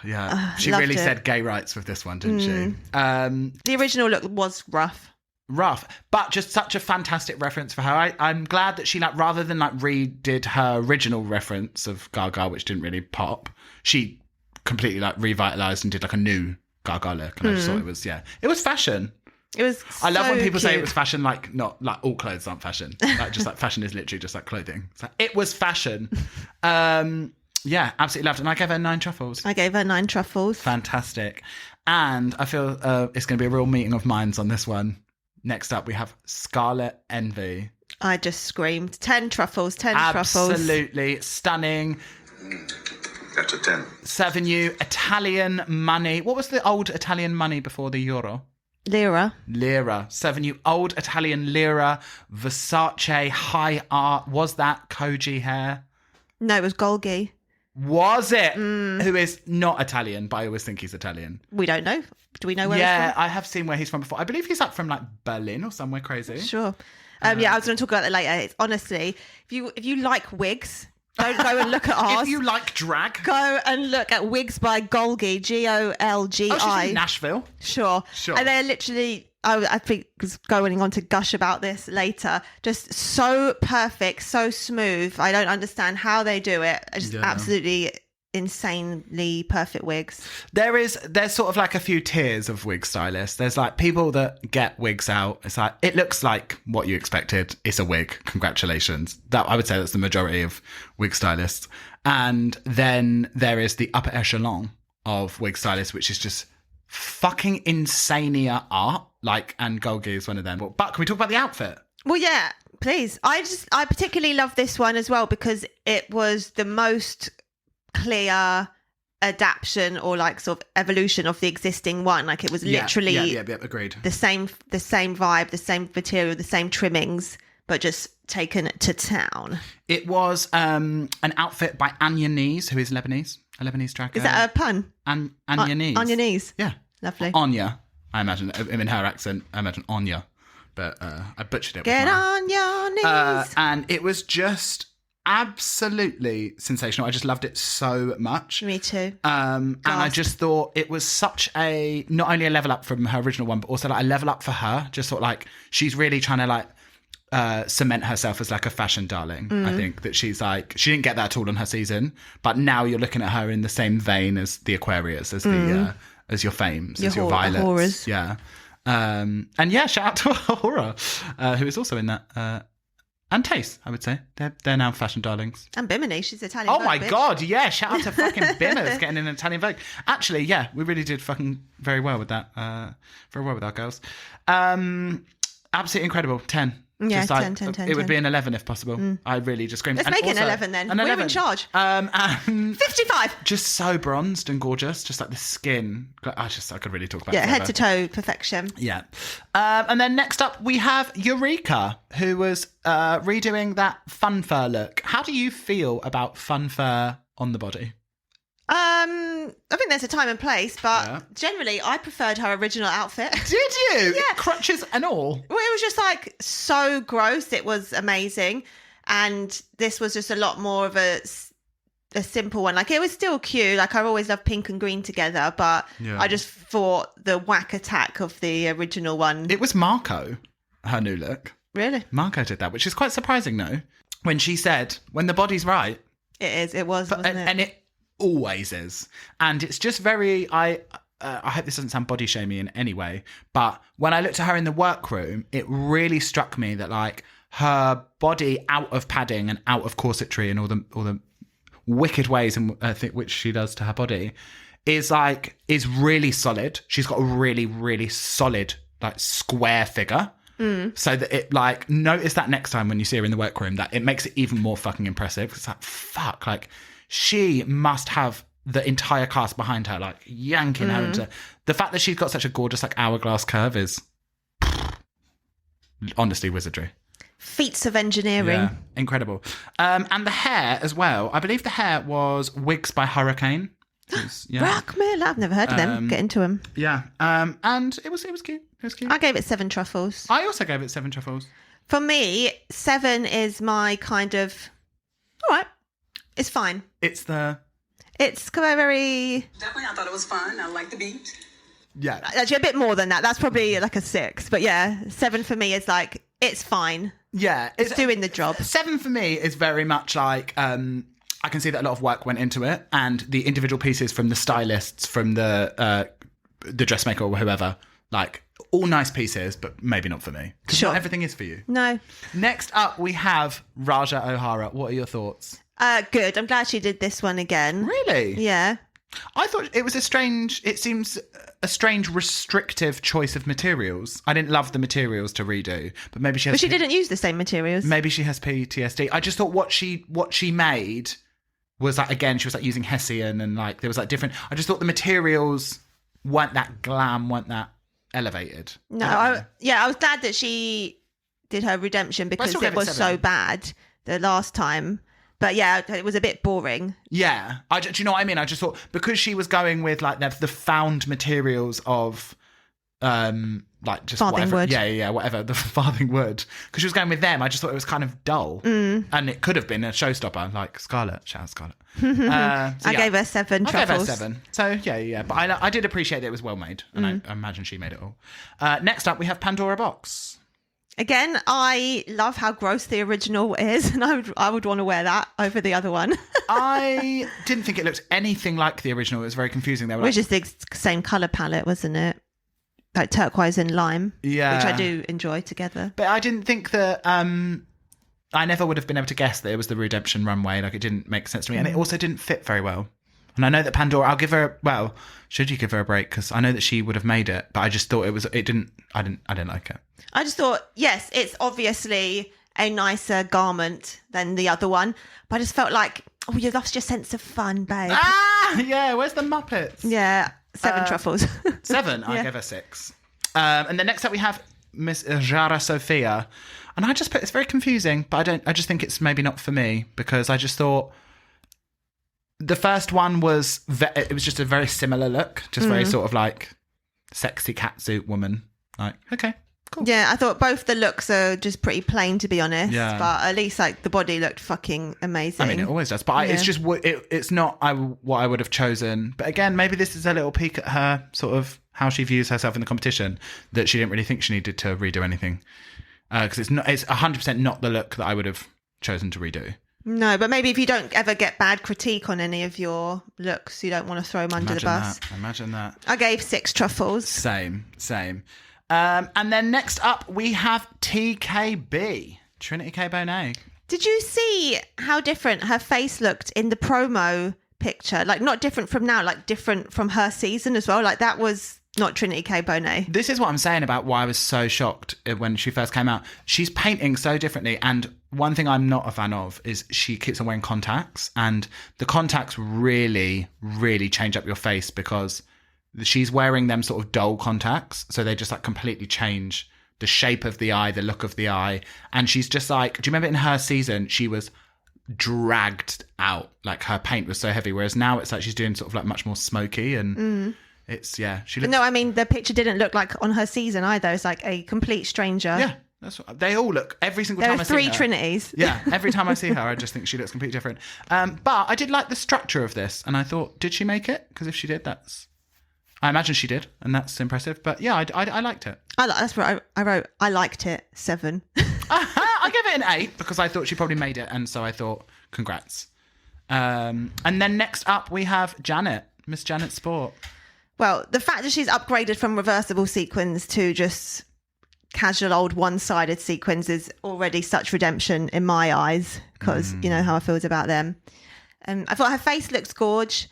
Yeah, she loved really it. said gay rights with this one, didn't she? The original look was rough. rough, but just such a fantastic reference for her. I'm glad that she, like, rather than like redid her original reference of Gaga, which didn't really pop, she completely like revitalized and did like a new Gaga look, and I just thought it was fashion. It was. I love when people say cute. it was fashion, like not like all clothes aren't fashion. Like just like fashion is literally just like clothing. It's like, it was fashion. Yeah, absolutely loved it. And I gave her 9 truffles. I gave her 9 truffles. Fantastic. And I feel it's going to be a real meeting of minds on this one. Next up, we have Scarlet Envy. I just screamed 10 truffles, 10 truffles. Absolutely stunning. That's a 10. Serving you Italian money. What was the old Italian money before the euro? Lira. Serving you old Italian lira, Versace, high art. Was that Koji hair? No, it was Golgi. Was it? Who is not Italian, but I always think he's Italian. We don't know. Do we know where he's Yeah, from? I have seen where he's from before. I believe he's up from like Berlin or somewhere crazy. Sure. Yeah, I was going to talk about that later. It's, honestly, if you like wigs, don't go and look at ours. If you like drag. Go and look at Wigs by Golgi, Golgi. Oh, she's from Nashville. Sure. And they're literally, I think, going on to gush about this later, just so perfect, so smooth. I don't understand how they do it. Just absolutely insanely perfect wigs. There's sort of like a few tiers of wig stylists. There's like people that get wigs out. It's like, it looks like what you expected. It's a wig. Congratulations. That, I would say that's the majority of wig stylists. And then there is the upper echelon of wig stylists, which is just fucking insania art. Like, and Golgi is one of them. But can we talk about the outfit? Well, yeah, please. I particularly love this one as well because it was the most clear adaptation or like sort of evolution of the existing one. Like it was literally agreed. the same vibe, the same material, the same trimmings, but just taken to town. It was an outfit by Anjelica, who is Lebanese, a Lebanese drag. Is that a pun? Anjelica. On your knees. Yeah. Lovely. Anya, I imagine. In her accent, I imagine Anya. But I butchered it. Get on your knees. And it was just absolutely sensational. I just loved it so much. Me too. And I just thought it was such a, not only a level up from her original one, but also like a level up for her. Just sort of like, she's really trying to like cement herself as like a fashion darling. I think that she's like, she didn't get that at all in her season, but now you're looking at her in the same vein as the Aquarius, as the as your Fames, as your Violets. Horrors. Yeah. And yeah, shout out to Ahura, who is also in that. And Taste, I would say. They're now fashion darlings. And Bimini, she's Italian. Oh Vogue, my bitch. God, yeah. Shout out to fucking Bimmers getting in Italian Vogue. Actually, yeah, we really did fucking very well with that. Very well with our girls. Absolutely incredible. 10. Yeah, Just like, 10. It would be an 11 if possible. I really just screamed. Let's make it an 11 then. An We're 11. in charge. And 55. just so bronzed and gorgeous. Just like the skin. I could really talk about it Yeah, forever. head to toe perfection. Yeah. And then next up, we have Eureka, who was redoing that fun fur look. How do you feel about fun fur on the body? I think there's a time and place, but generally I preferred her original outfit. Did you? Yeah. Crutches and all? Well, it was just like so gross. It was amazing. And this was just a lot more of a simple one. Like it was still cute. Like I always loved pink and green together, but I just thought the whack attack of the original one. It was Marco, her new look. Really? Marco did that, which is quite surprising though. When she said, when the body's right. It is. It was, wasn't it? And it always is. And it's just very, I hope this doesn't sound body shamey in any way, but when I looked at her in the workroom, it really struck me that like her body out of padding and out of corsetry and all the wicked ways in which she does to her body is really solid. She's got a really, really solid like square figure. So that it like, notice that next time when you see her in the workroom, that it makes it even more fucking impressive. It's like, fuck, like she must have the entire cast behind her, like yanking her into the fact that she's got such a gorgeous like hourglass curve is honestly wizardry. Feats of engineering. Yeah, incredible. And the hair as well. I believe the hair was Wigs by Hurricane. Rock Miller. I've never heard of them. Get into them. Yeah. And it was cute. It was cute. I gave it 7 truffles. I also gave it 7 truffles. For me, 7 is my kind of, all right, it's fine. It's kind of very... Definitely, I thought it was fun. I liked the beat. Yeah. Actually, a bit more than that. That's probably like a 6. But yeah, 7 for me is like, it's fine. Yeah. It's doing the job. 7 for me is very much like, I can see that a lot of work went into it, and the individual pieces from the stylists, from the dressmaker or whoever, like all nice pieces, but maybe not for me. Because Sure. not everything is for you. No. Next up, we have Raja O'Hara. What are your thoughts? Good. I'm glad she did this one again. Really? Yeah. I thought it was it seems a strange restrictive choice of materials. I didn't love the materials to redo, but maybe she has... But she didn't use the same materials. Maybe she has PTSD. I just thought what she made was like, again, she was like using Hessian, and like there was like different... I just thought the materials weren't that glam, weren't that elevated. No, I was glad that she did her redemption because still gave it it was 7. so bad the last time. But yeah, it was a bit boring. Yeah. Do you know what I mean? I just thought because she was going with like the found materials of like just Farthing whatever. wood. Yeah, whatever, the farthing wood. Because she was going with them, I just thought it was kind of dull. And it could have been a showstopper, like Scarlett. Shout out Scarlett. I gave her 7 I truffles. gave her 7. So yeah. But I did appreciate that it was well made, and I imagine she made it all. Next up, we have Pandora Box. Again, I love how gross the original is, and I would want to wear that over the other one. I didn't think it looked anything like the original. It was very confusing. They were Which is the same colour palette, wasn't it? Like turquoise and lime. Yeah. Which I do enjoy together. But I didn't think that... I never would have been able to guess that it was the redemption runway. Like, it didn't make sense to me. And it also didn't fit very well. And I know that Pandora... I'll give her... Well, should you give her a break? Because I know that she would have made it. But I just thought I didn't like it. I just thought, yes, it's obviously a nicer garment than the other one. But I just felt like, oh, you lost your sense of fun, babe. Ah! Yeah, where's the Muppets? Yeah, 7 truffles. 7? I Yeah. gave her 6. And then next up we have Miss Jara Sophia. And I just put, it's very confusing, but I just think it's maybe not for me, because I just thought the first one was, it was just a very similar look, just very sort of like sexy catsuit woman. Like, okay, cool. Yeah, I thought both the looks are just pretty plain, to be honest. Yeah. But at least like the body looked fucking amazing. I mean, it always does, but it's just it's not what I would have chosen. But again, maybe this is a little peek at her sort of how she views herself in the competition, that she didn't really think she needed to redo anything, because it's 100% not the look that I would have chosen to redo. No, but maybe if you don't ever get bad critique on any of your looks, you don't want to throw them under the bus. Imagine that. I gave 6 truffles. Same. And then next up, we have TKB, Trinity K. Bonet. Did you see how different her face looked in the promo picture? Like, not different from now, like different from her season as well. Like, that was not Trinity K. Bonet. This is what I'm saying about why I was so shocked when she first came out. She's painting so differently, and one thing I'm not a fan of is she keeps on wearing contacts, and the contacts really, really change up your face, because she's wearing them sort of dull contacts, so they just like completely change the shape of the eye, the look of the eye. And she's just like, do you remember in her season she was dragged out, like her paint was so heavy, whereas now it's like she's doing sort of like much more smoky, and it's she looks... No, I mean, the picture didn't look like on her season either. It's like a complete stranger. Yeah, that's what, they all look, every single There time are I see 3 her. Trinities. Yeah, every time I see her, I just think she looks completely different. But I did like the structure of this, and I thought, did she make it? Because if she did, I imagine she did, and that's impressive. But yeah, I liked it. That's what I wrote. I liked it. 7. I gave it an 8 because I thought she probably made it, and so I thought, congrats. And then next up, we have Janet, Miss Janet Sport. Well, the fact that she's upgraded from reversible sequins to just casual old one-sided sequins is already such redemption in my eyes, because you know how I feel about them. I thought her face looks gorge.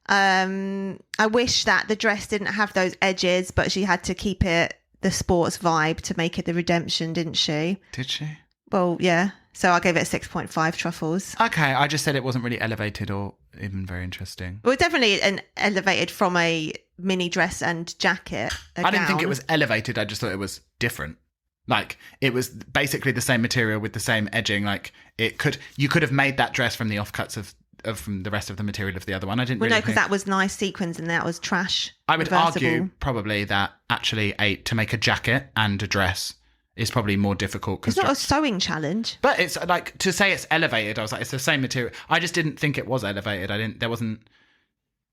I wish that the dress didn't have those edges, but she had to keep it the sports vibe to make it the redemption, didn't she? Did she? Well, yeah. So I gave it a 6.5 truffles. Okay, I just said it wasn't really elevated or even very interesting. Well, definitely an elevated from a mini dress and jacket. I didn't think it was elevated. I just thought it was different. Like, it was basically the same material with the same edging. Like, you could have made that dress from the offcuts of from the rest of the material of the other one. I didn't really because that was nice sequins and that was trash. I would reversible. argue probably that actually to make a jacket and a dress is probably more difficult. It's not a sewing challenge. But it's like, to say it's elevated, I was like, it's the same material. I just didn't think it was elevated.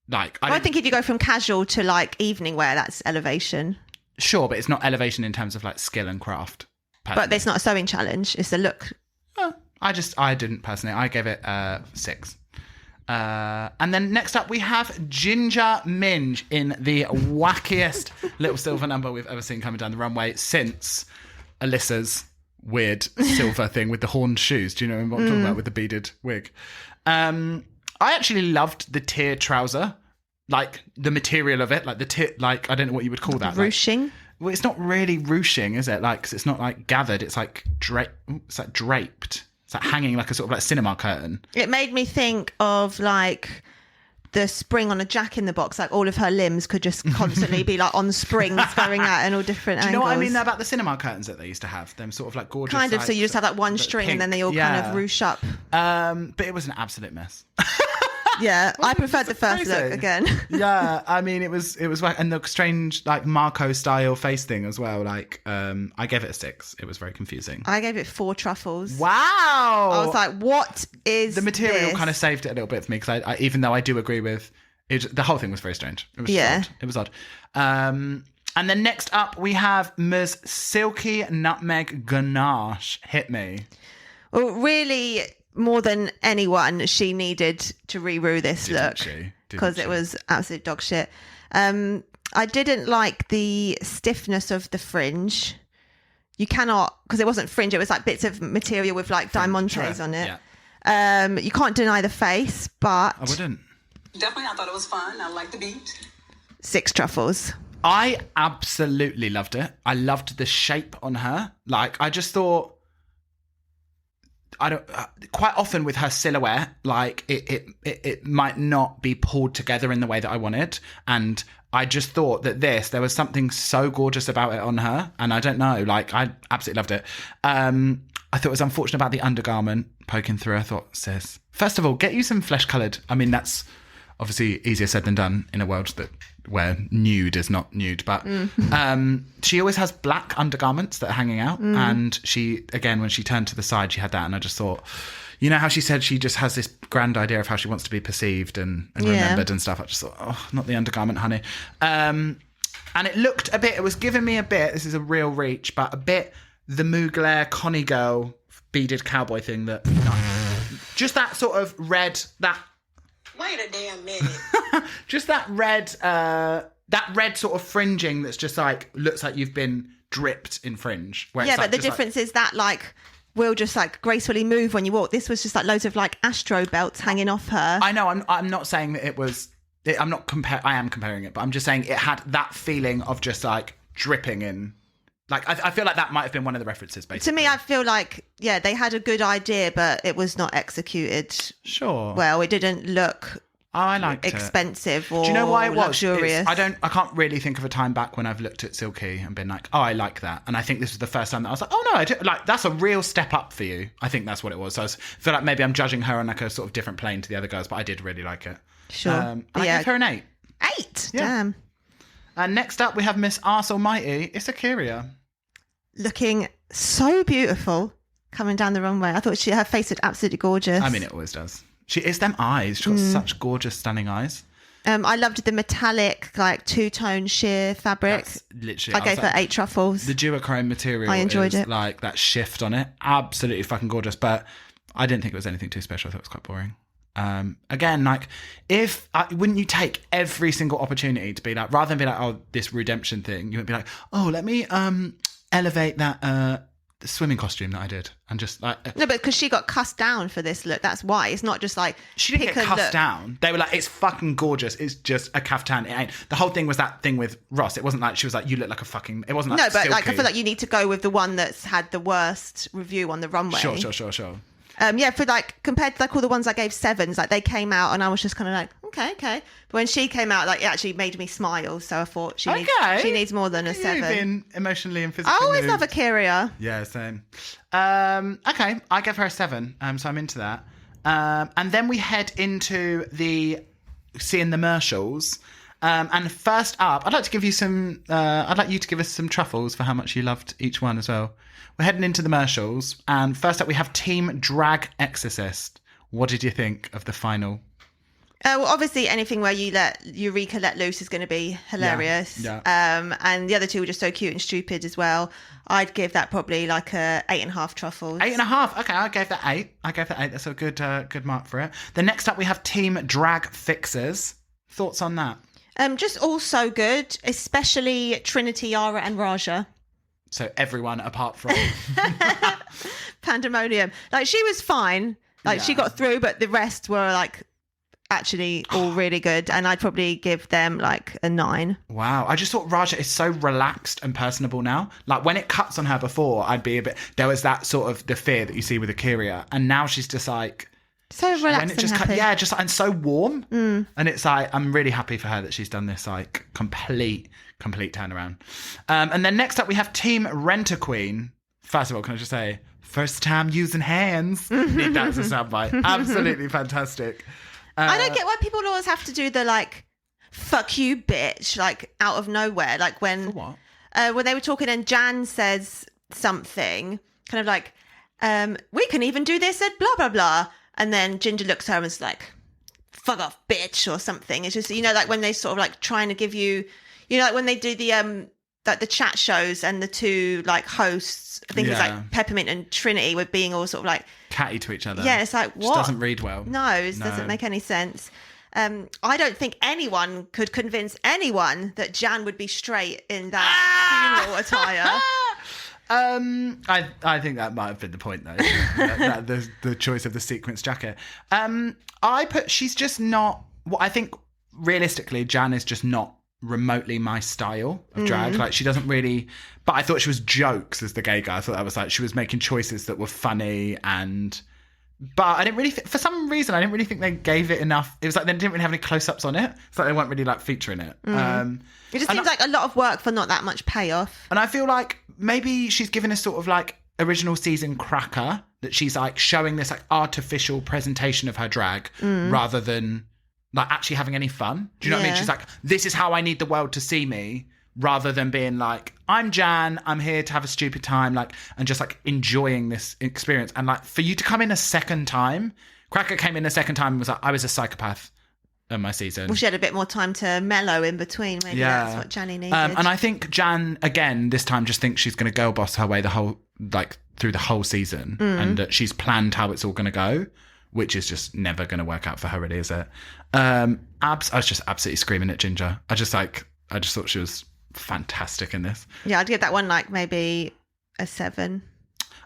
Like, I think if you go from casual to like evening wear, that's elevation. Sure, but it's not elevation in terms of like skill and craft. But it's not a sewing challenge. It's a look. I didn't personally. I gave it 6. And then next up we have Ginger Minge in the wackiest little silver number we've ever seen coming down the runway since Alyssa's weird silver thing with the horned shoes. Do you know what I'm talking about with the beaded wig? I actually loved the tier trouser, like the material of it, like the tier, like I don't know what you would call that. Ruching? Like, well, it's not really ruching, is it? Like, 'cause it's not like gathered. It's like draped. It's like hanging like a sort of like cinema curtain. It made me think of like the spring on a Jack in the Box. Like all of her limbs could just constantly be like on springs going out in all different angles. Do you know what I mean about the cinema curtains that they used to have? Them sort of like gorgeous. Kind of. like, So you just have that one string pink. and then they all kind of ruche up. But it was an absolute mess. Yeah, I preferred the first crazy. look again. Yeah, I mean it was and the strange like Marco style face thing as well. Like I gave it a 6. It was very confusing. I gave it 4 truffles. Wow! I was like, what is the material this? kind of saved it a little bit for me because I even though I do agree with it, the whole thing was very strange. It was odd. It was odd. And then next up we have Ms. Silky Nutmeg Ganache. Hit me. Well, really, more than anyone, she needed to re-roo this look because it was absolute dog shit. I didn't like the stiffness of the fringe. You cannot, because it wasn't fringe, it was like bits of material with like diamantes on it. Yeah. You can't deny the face, but I wouldn't. Definitely, I thought it was fun. I liked the beat. 6 truffles. I absolutely loved it. I loved the shape on her. Like, I just thought, I don't. Quite often with her silhouette, like it might not be pulled together in the way that I wanted, and I just thought that there was something so gorgeous about it on her, and I don't know, like I absolutely loved it. I thought it was unfortunate about the undergarment poking through. I thought, sis, first of all, get you some flesh coloured. I mean, that's obviously easier said than done in a world where nude is not nude, but she always has black undergarments that are hanging out, and she, again, when she turned to the side, she had that, and I just thought, you know how she said she just has this grand idea of how she wants to be perceived and remembered and stuff. I just thought, oh, not the undergarment, honey. And it looked a bit, it was giving me a bit, this is a real reach, but a bit the Mugler Connie girl beaded cowboy thing that, just that sort of red, that Wait a damn minute. just that red sort of fringing that's just like looks like you've been dripped in fringe. Where Yeah, it's but like, the just difference is that like will just like gracefully move when you walk. This was just like loads of like astro belts hanging off her. I know. I'm not saying that it was. I'm not I am comparing it, but I'm just saying it had that feeling of just like dripping in. Like I feel like that might have been one of the references. Basically, To me, I feel like they had a good idea, but it was not executed. Sure. Well, it didn't look I liked expensive or Do you know why it was? luxurious. I can't really think of a time back when I've looked at Silky and been like, oh, I like that. And I think this was the first time that I was like, oh no, I do, like that's a real step up for you. I think that's what it was. So I feel like maybe I'm judging her on like a sort of different plane to the other girls, but I did really like it. Sure. And I gave her an 8. 8? Yeah. Damn. And next up we have Miss Arse Almighty. It's Akira. Looking so beautiful coming down the runway. I thought her face looked absolutely gorgeous. I mean, it always does. It's them eyes. She's got such gorgeous, stunning eyes. I loved the metallic, like two-tone sheer fabric. That's literally. I gave her 8 truffles. The duochrome material. I enjoyed is it. Like that shift on it, absolutely fucking gorgeous. But I didn't think it was anything too special. I thought it was quite boring. Again, like wouldn't you take every single opportunity to be like, rather than be like, oh, this redemption thing, you would be like, oh, let me elevate that the swimming costume that I did, and just like No, but because she got cussed down for this look, that's why. It's not just like she didn't pick get a cussed look. down. They were like, it's fucking gorgeous. It's just a caftan. It ain't. The whole thing was that thing with Ross. It wasn't like she was like, you look like a fucking. It wasn't like No, but Silky. like I feel like you need to go with the one that's had the worst review on the runway. Sure. Yeah, for like compared to like all the ones I gave 7s, like they came out and I was just kind of like, okay. But when she came out, like it actually made me smile. So I thought she needs more than a 7. You've been emotionally and physically. I always moved. love Akira. Yeah, same. Okay, I gave her a 7. So I'm into that. And then we head into seeing the Mershals. And first up, I'd like to give you some. I'd like you to give us some truffles for how much you loved each one as well. We're heading into the Mershals, and first up we have Team Drag Exorcist. What did you think of the final Well, obviously, anything where you let Eureka let loose is going to be hilarious. Yeah. And the other two were just so cute and stupid as well. I'd give that probably like a 8.5 truffles. 8.5. Okay, I gave that 8. That's a good mark for it. Then next up, we have Team Drag Fixers. Thoughts on that? Just all so good, especially Trinity, Yara, and Raja. So everyone apart from Pandemonium. Like, she was fine. Like, she Yeah. got through, but the rest were like actually all really good. And I'd probably give them like a 9. Wow, I just thought Raja is so relaxed and personable now. Like, when it cuts on her before, I'd be a bit... There was that sort of the fear that you see with Akira, and now she's just like... So relaxed when it and just happy. and so warm. And it's like, I'm really happy for her that she's done this like complete turnaround. And then next up we have Team Rent-A-Queen. First of all, can I just say, first time using hands. Need that as a soundbite. Absolutely fantastic. I don't get why people always have to do the like, fuck you, bitch, like out of nowhere. Like when, For what? When they were talking and Jan says something, kind of like, we can even do this at blah, blah, blah. And then Ginger looks at her and is like, fuck off, bitch, or something. It's just, like when they sort of like trying to give you, like when they do the like the chat shows and the two like hosts, I think it's Yeah. like Peppermint and Trinity were being all sort of like, Catty to each other. yeah, it's like, Which what? doesn't read well. No, it doesn't make any sense. I don't think anyone could convince anyone that Jan would be straight in that funeral attire. I think that might have been the point though. the choice of the sequence jacket. She's just not. What I think realistically, Jan is just not remotely my style of drag. Like, she doesn't really. But I thought she was jokes as the gay guy. I thought that was like she was making choices that were funny and. But I didn't really, for some reason, I didn't really think they gave it enough. It was like they didn't really have any close-ups on it. It's like they weren't really like featuring it. It just seems like a lot of work for not that much payoff. And I feel like maybe she's given a sort of like original season cracker that she's like showing this like artificial presentation of her drag rather than like actually having any fun. Do you know what I mean? Yeah. She's like, this is how I need the world to see me, rather than being like, I'm Jan, I'm here to have a stupid time, like, and just like enjoying this experience. And like, for you to come in a second time, Cracker came in a second time and was like, I was a psychopath in my season. Well, she had a bit more time to mellow in between. Maybe that's what Janny needed. And I think Jan, again, this time just thinks she's going to girl boss her way through the whole season, and that she's planned how it's all going to go, which is just never going to work out for her, really, is it? I was just absolutely screaming at Ginger. I just thought she was fantastic in this. Yeah, I'd give that one like maybe a 7.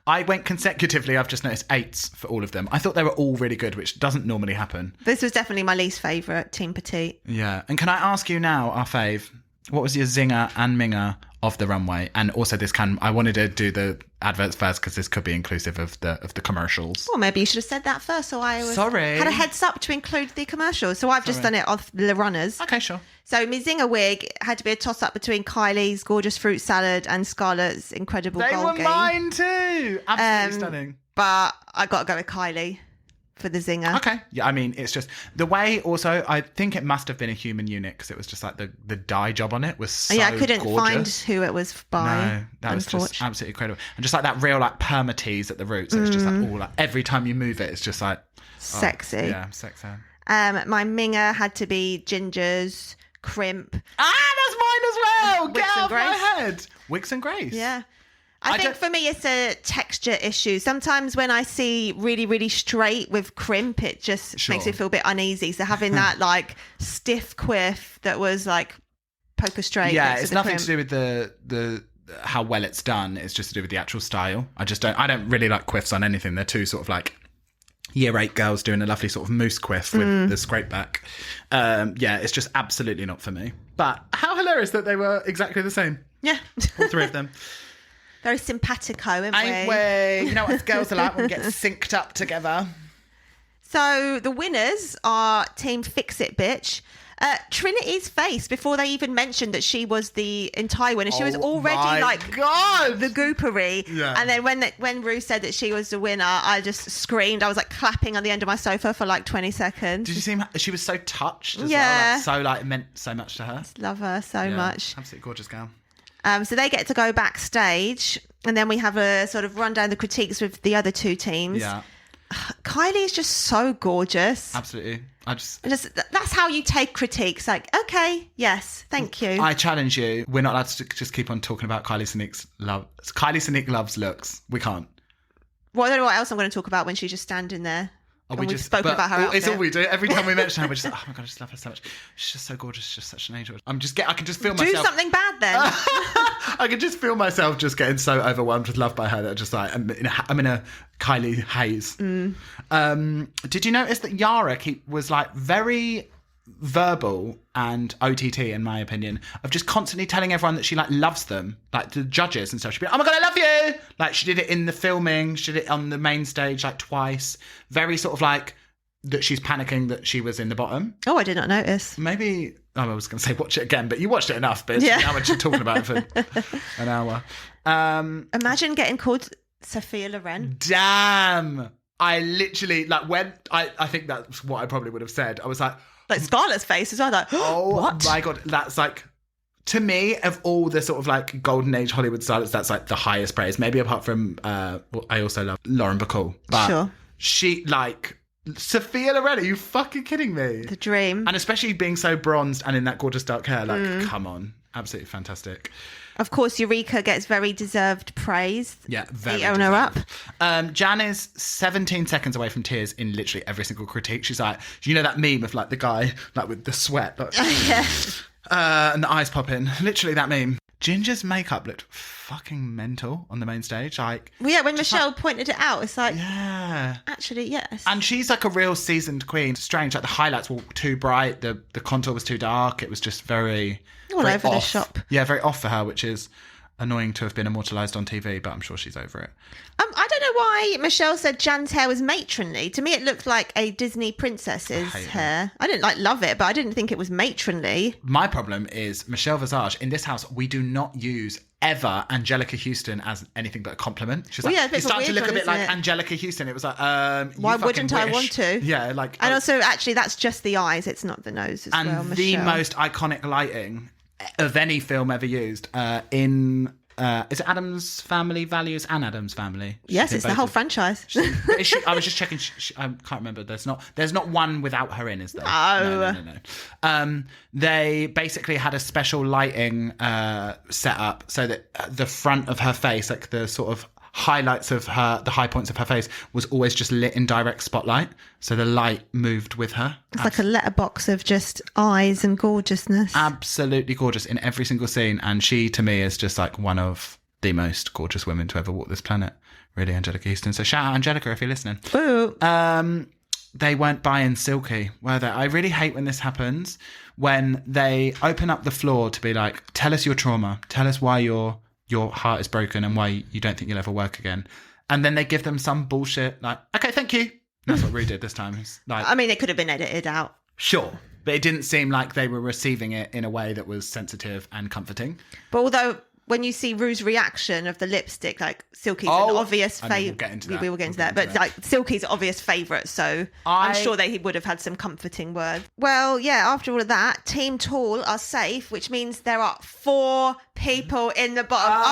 I went consecutively. I've just noticed 8s for all of them. I thought they were all really good, which doesn't normally happen. This was definitely my least favourite, Team Petite. Yeah. And can I ask you now, our fave, what was your zinger and minger of the runway? And also I wanted to do the adverts first because this could be inclusive of the commercials. Well, maybe you should have said that first, so I Sorry. had a heads up to include the commercials. So I've just done it off the runners. Okay, sure. So my zinger wig had to be a toss-up between Kylie's gorgeous fruit salad and Scarlett's incredible They gold were game. mine too. Absolutely stunning. But I got to go with Kylie for the zinger. Okay. Yeah, I mean, it's just the way also, I think it must have been a human unit because it was just like the dye job on it was so Yeah, I couldn't gorgeous. find who it was by. No, that was just absolutely incredible. And just like that real like permatease at the roots. It's just like all like every time you move it, it's just like Sexy. Yeah, sexy. My minger had to be Ginger's crimp. That's mine as well. Wigs Get and out of my Grace. head. Wigs and Grace. Yeah. I think for me, it's a texture issue. Sometimes when I see really, really straight with crimp, it just makes me feel a bit uneasy. So having that like stiff quiff that was like poker straight. Yeah, it's nothing to do with the how well it's done. It's just to do with the actual style. I don't really like quiffs on anything. They're too sort of like year 8 girls doing a lovely sort of mousse quiff with the scrape back. Yeah, it's just absolutely not for me. But how hilarious that they were exactly the same. Yeah. All 3 of them. Very simpatico, Ain't we? You know what girls are like when we get synced up together. So the winners are Team Fix It Bitch. Trinity's face, before they even mentioned that she was the entire winner, she was already like God, the goopery. Yeah. And then when Rue said that she was the winner, I just screamed. I was like clapping on the end of my sofa for like 20 seconds. Did you see? She was so touched as Yeah. well. Like, it meant so much to her. Love her so much. Absolutely gorgeous gal. So they get to go backstage, and then we have a sort of run down the critiques with the other 2 teams. Yeah. Kylie is just so gorgeous. Absolutely. That's how you take critiques. Like, okay, yes, thank you. I challenge you. We're not allowed to just keep on talking about Kylie Sonique's love. Kylie Sonique loves looks. We can't. Well, I don't know what else I'm going to talk about when she's just standing there. Oh, we've spoken about her outfit. It's all we do. Every time we mention her, we're just like, oh my God, I just love her so much. She's just so gorgeous. She's just such an angel. I can just feel myself. Do something bad then. I can just feel myself just getting so overwhelmed with love by her that I'm just like, I'm in a Kylie haze. Did you notice that Yara was like very verbal and OTT, in my opinion, of just constantly telling everyone that she like loves them, like the judges and stuff. She'd be like, oh my God, I love you. Like she did it in the filming, she did it on the main stage like twice. Very sort of like that she's panicking that she was in the bottom. Oh, I did not notice. Maybe, I was going to say watch it again, but you watched it enough, bitch. Yeah. Now we're just talking about it for an hour. Imagine getting called Sophia Loren. Damn. I literally, like when, I think that's what I probably would have said. I was like Scarlett's face as well. Like, oh what? my God, that's like, to me, of all the sort of like golden age Hollywood stars, that's like the highest praise. Maybe apart from, I also love Lauren Bacall. But sure. She, like, Sophia Loren, are you fucking kidding me? The dream. And especially being so bronzed and in that gorgeous dark hair, like, come on. Absolutely fantastic. Of course, Eureka gets very deserved praise. Yeah, very The owner up. Jan is 17 seconds away from tears in literally every single critique. She's like, you know that meme of like the guy like with the sweat, like, Yeah. and the eyes popping. Literally that meme. Ginger's makeup looked fucking mental on the main stage. Like, Well, yeah, when Michelle pointed it out, it's like, yeah. actually, yes. And she's like a real seasoned queen. Strange, like the highlights were too bright, the contour was too dark. It was just very All very over the off. shop. Yeah, very off for her, which is annoying to have been immortalised on TV, but I'm sure she's over it. I don't know why Michelle said Jan's hair was matronly. To me, it looked like a Disney princess's hair. I didn't love it, but I didn't think it was matronly. My problem is Michelle Visage. In this house, we do not use ever Anjelica Huston as anything but a compliment. She's like, yeah, it's a it's starting to weird look a one, bit like isn't it? Anjelica Huston. It was like, Why wouldn't I want to? Yeah, like, And also, actually, that's just the eyes. It's not the nose as and well, the Michelle. most iconic lighting of any film ever used in. Is it Addams Family Values and Addams Family? Yes, She's it's in the both whole of- franchise. But is she, I was just checking. I can't remember. There's not one without her in, is there? No. They basically had a special lighting set up so that the front of her face, like the sort of highlights of the high points of her face, was always just lit in direct spotlight. So the light moved with her. It's like a letterbox of just eyes and gorgeousness. Absolutely gorgeous in every single scene. And she, to me, is just like one of the most gorgeous women to ever walk this planet. Really, Anjelica Huston. So shout out Anjelica if you're listening. Ooh. They weren't buying Silky, were they? I really hate when this happens, when they open up the floor to be like, tell us your trauma. Tell us why your heart is broken and why you don't think you'll ever work again. And then they give them some bullshit like, okay, thank you. That's what Rue did this time. It's like, I mean, it could have been edited out. sure. But it didn't seem like they were receiving it in a way that was sensitive and comforting. But although when you see Rue's reaction of the lipstick, like Silky's an obvious I know, we'll favourite. get into that. We will get into that. But like Silky's obvious favourite, so I'm sure they would have had some comforting words. Well, yeah, after all of that, Team Tall are safe, which means there are 4 people in the bottom.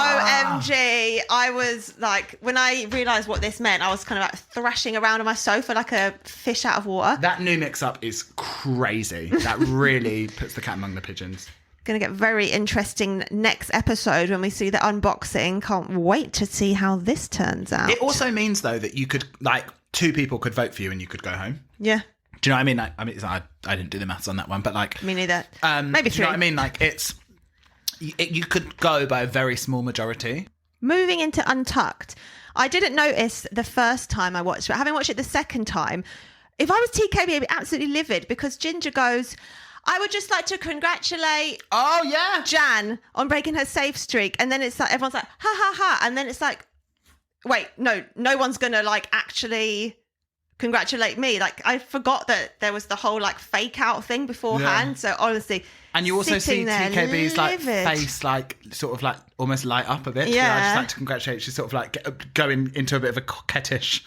OMG. I was like, when I realised what this meant, I was kind of like thrashing around on my sofa like a fish out of water. That new mix-up is crazy. That really puts the cat among the pigeons. Going to get very interesting next episode when we see the unboxing. Can't wait to see how this turns out. It also means, though, that you could, like, 2 people could vote for you and you could go home. Yeah. Do you know what I mean? Like, I didn't do the maths on that one, but like... Me neither. Do Maybe 3. you know what I mean? Like, you could go by a very small majority. Moving into Untucked, I didn't notice the first time I watched it. Having watched it the second time, if I was TKB, I'd be absolutely livid because Ginger goes... I would just like to congratulate Jan on breaking her safe streak. And then it's like, everyone's like, ha ha ha. And then it's like, wait, no one's going to like actually congratulate me. Like I forgot that there was the whole like fake out thing beforehand. Yeah. So honestly, and you also see TKB's like livid. face like sort of like almost light up a bit. Yeah. I just like to congratulate. She's sort of like going into a bit of a coquettish,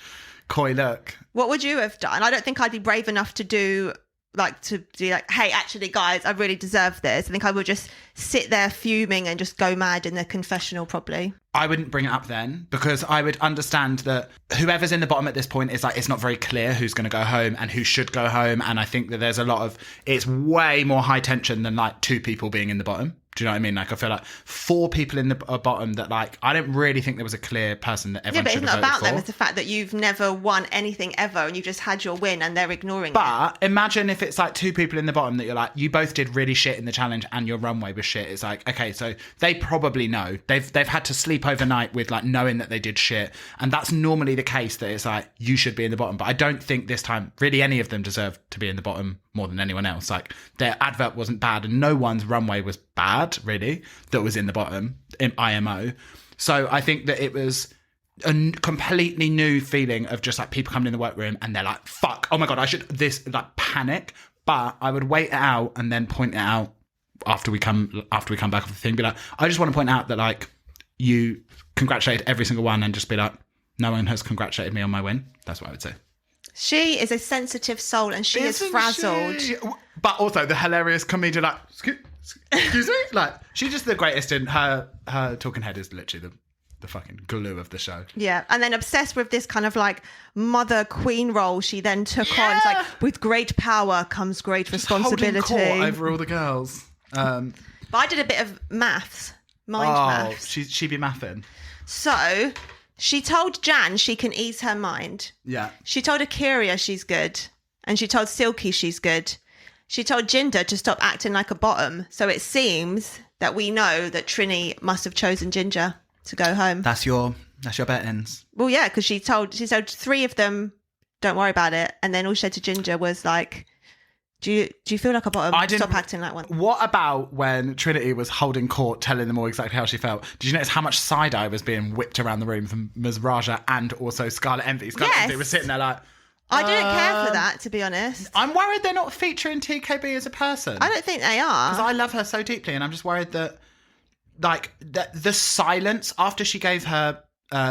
coy look. What would you have done? I don't think I'd be brave enough to do like to be like, hey, actually, guys, I really deserve this. I think I would just sit there fuming and just go mad in the confessional probably. I wouldn't bring it up then because I would understand that whoever's in the bottom at this point is like, it's not very clear who's going to go home and who should go home. And I think that there's a lot of, it's way more high tension than like 2 people being in the bottom. Do you know what I mean? Like, I feel like 4 people in the bottom that, like, I don't really think there was a clear person that everyone should have voted for. Yeah, but it's not about them. It's the fact that you've never won anything ever and you've just had your win and they're ignoring it. But imagine if it's like 2 people in the bottom that you're like, you both did really shit in the challenge and your runway was shit. It's like, okay, so they probably know. They've had to sleep overnight with like knowing that they did shit. And that's normally the case that it's like, you should be in the bottom. But I don't think this time really any of them deserve to be in the bottom more than anyone else. Like, their advert wasn't bad and no one's runway was bad, really, that was in the bottom in IMO. So I think that it was a completely new feeling of just like people coming in the workroom and they're like, fuck, oh my God, I should, this, like, panic. But I would wait it out and then point it out after we come back off the thing. Be like, I just want to point out that, like, you congratulate every single one and just be like, no one has congratulated me on my win. That's what I would say. She is a sensitive soul and she is frazzled. But also the hilarious comedian, like, excuse me? Like, she's just the greatest in her talking head is literally the fucking glue of the show. Yeah. And then obsessed with this kind of like mother queen role she then took on. It's like, with great power comes great responsibility. Holding court over all the girls. But I did a bit of maths, maths. She be mathing. So she told Jan she can ease her mind. Yeah. She told Akira she's good. And she told Silky she's good. She told Jinder to stop acting like a bottom. So it seems that we know that Trini must have chosen Ginger to go home. That's your bet-ins. Well, yeah, because she told 3 of them, don't worry about it. And then all she said to Ginger was like, do you feel like a bottom? Stop acting like one. What about when Trinity was holding court, telling them all exactly how she felt? Did you notice how much side-eye was being whipped around the room from Ms. Raja and also Scarlet Envy? Scarlet Envy was sitting there like... I didn't care for that, to be honest. I'm worried they're not featuring TKB as a person. I don't think they are. Because I love her so deeply, and I'm just worried that, like, the silence after she gave her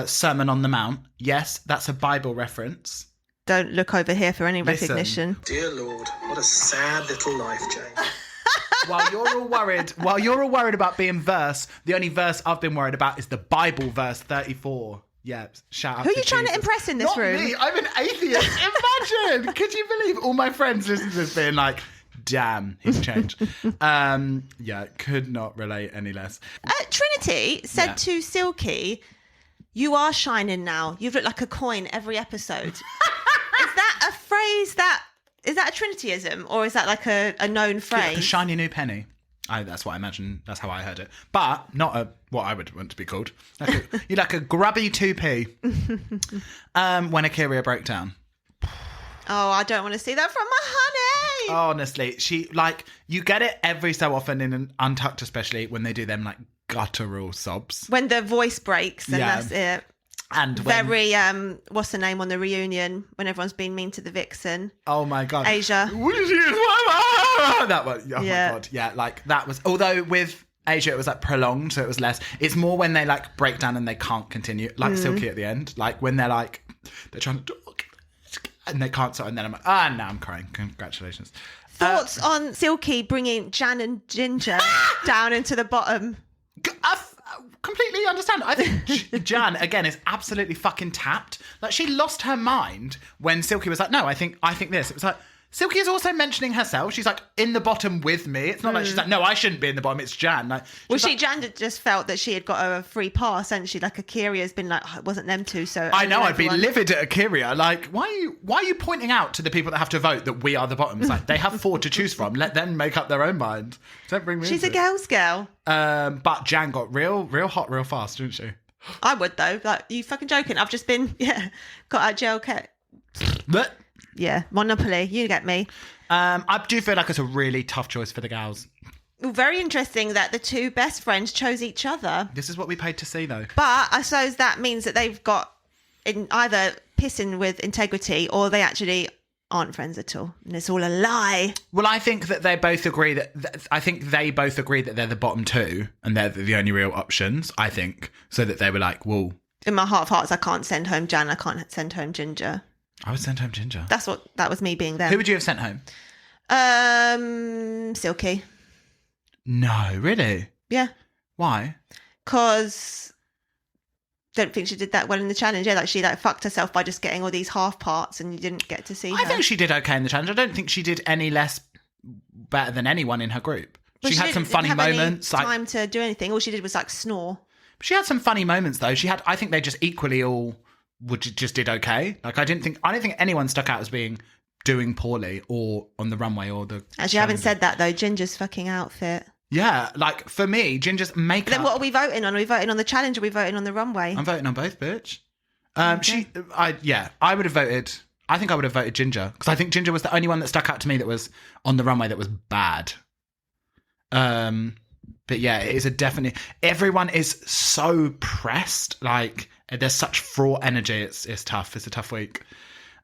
Sermon on the Mount, yes, that's a Bible reference. Don't look over here for any recognition. Dear Lord, what a sad little life, Jane. While you're all worried about being verse, the only verse I've been worried about is the Bible verse 34. Yeah, shout out. Who are you trying to impress in this room? Not me, I'm an atheist. Imagine. Could you believe all my friends listen to this being like, damn, he's changed. Yeah, could not relate any less. Trinity said to Silky, you are shining now. You've looked like a coin every episode. Is that a phrase is that a Trinityism or is that like a known phrase? Like a shiny new penny. That's what I imagine. That's how I heard it. But not what I would want to be called. You're like a grubby 2p. When Akira broke down. Oh, I don't want to see that from my honey. Honestly, you get it every so often in an Untucked, especially when they do them like guttural sobs. When the voice breaks and that's it. And very, what's the name on the reunion when everyone's been mean to the vixen? Oh my God. Asia. That one. Oh my God. Yeah, like that was, although with Asia it was like prolonged, so it was less. It's more when they like break down and they can't continue, like Silky at the end. Like when they're trying to talk and they can't stop, and then I'm like, now I'm crying. Congratulations. Thoughts on Silky bringing Jan and Ginger down into the bottom? Completely understand. I think Jan again is absolutely fucking tapped. Like, she lost her mind when Silky was like, no, I think this. It was like, Silky is also mentioning herself. She's like in the bottom with me. It's not like she's like, no, I shouldn't be in the bottom. It's Jan. Like, Jan just felt that she had got a free pass, and she like Akira's been like, it wasn't them two. So I know I'd be livid at Akira. Like, why are you pointing out to the people that have to vote that we are the bottoms? Like, they have 4 to choose from. Let them make up their own mind. Don't bring me. She's a girl's girl. But Jan got real hot real fast, didn't she? I would though. Like, you fucking joking? I've just been got out of jail. Yeah, Monopoly, you get me. I do feel like it's a really tough choice for the gals. Well, very interesting that the 2 best friends chose each other. This is what we paid to see, though. But I suppose that means that they've got either pissing with integrity or they actually aren't friends at all. And it's all a lie. Well, I think that they both agree that they're the bottom 2 and they're the only real options, I think. So that they were like, well... In my heart of hearts, I can't send home Jan. I can't send home Ginger. I would send home Ginger. That was me being them. Who would you have sent home? Silky. No, really? Yeah. Why? Because don't think she did that well in the challenge. Yeah, like she fucked herself by just getting all these half parts and you didn't get to see her. I think she did okay in the challenge. I don't think she did any less better than anyone in her group. But she had some funny didn't have moments. Any time to do anything. All she did was snore. She had some funny moments though. I think they just equally all just did okay. Like I don't think anyone stuck out as doing poorly or on the runway or the. Actually, I haven't said that though. Ginger's fucking outfit. Yeah, like for me, Ginger's makeup. Then what are we voting on? Are we voting on the challenge or are we voting on the runway? I'm voting on both, bitch. Okay. I would have voted. I think I would have voted Ginger because I think Ginger was the only one that stuck out to me that was on the runway that was bad. But yeah, it is a definite. Everyone is so pressed. Like there's such fraught energy. It's tough. It's a tough week.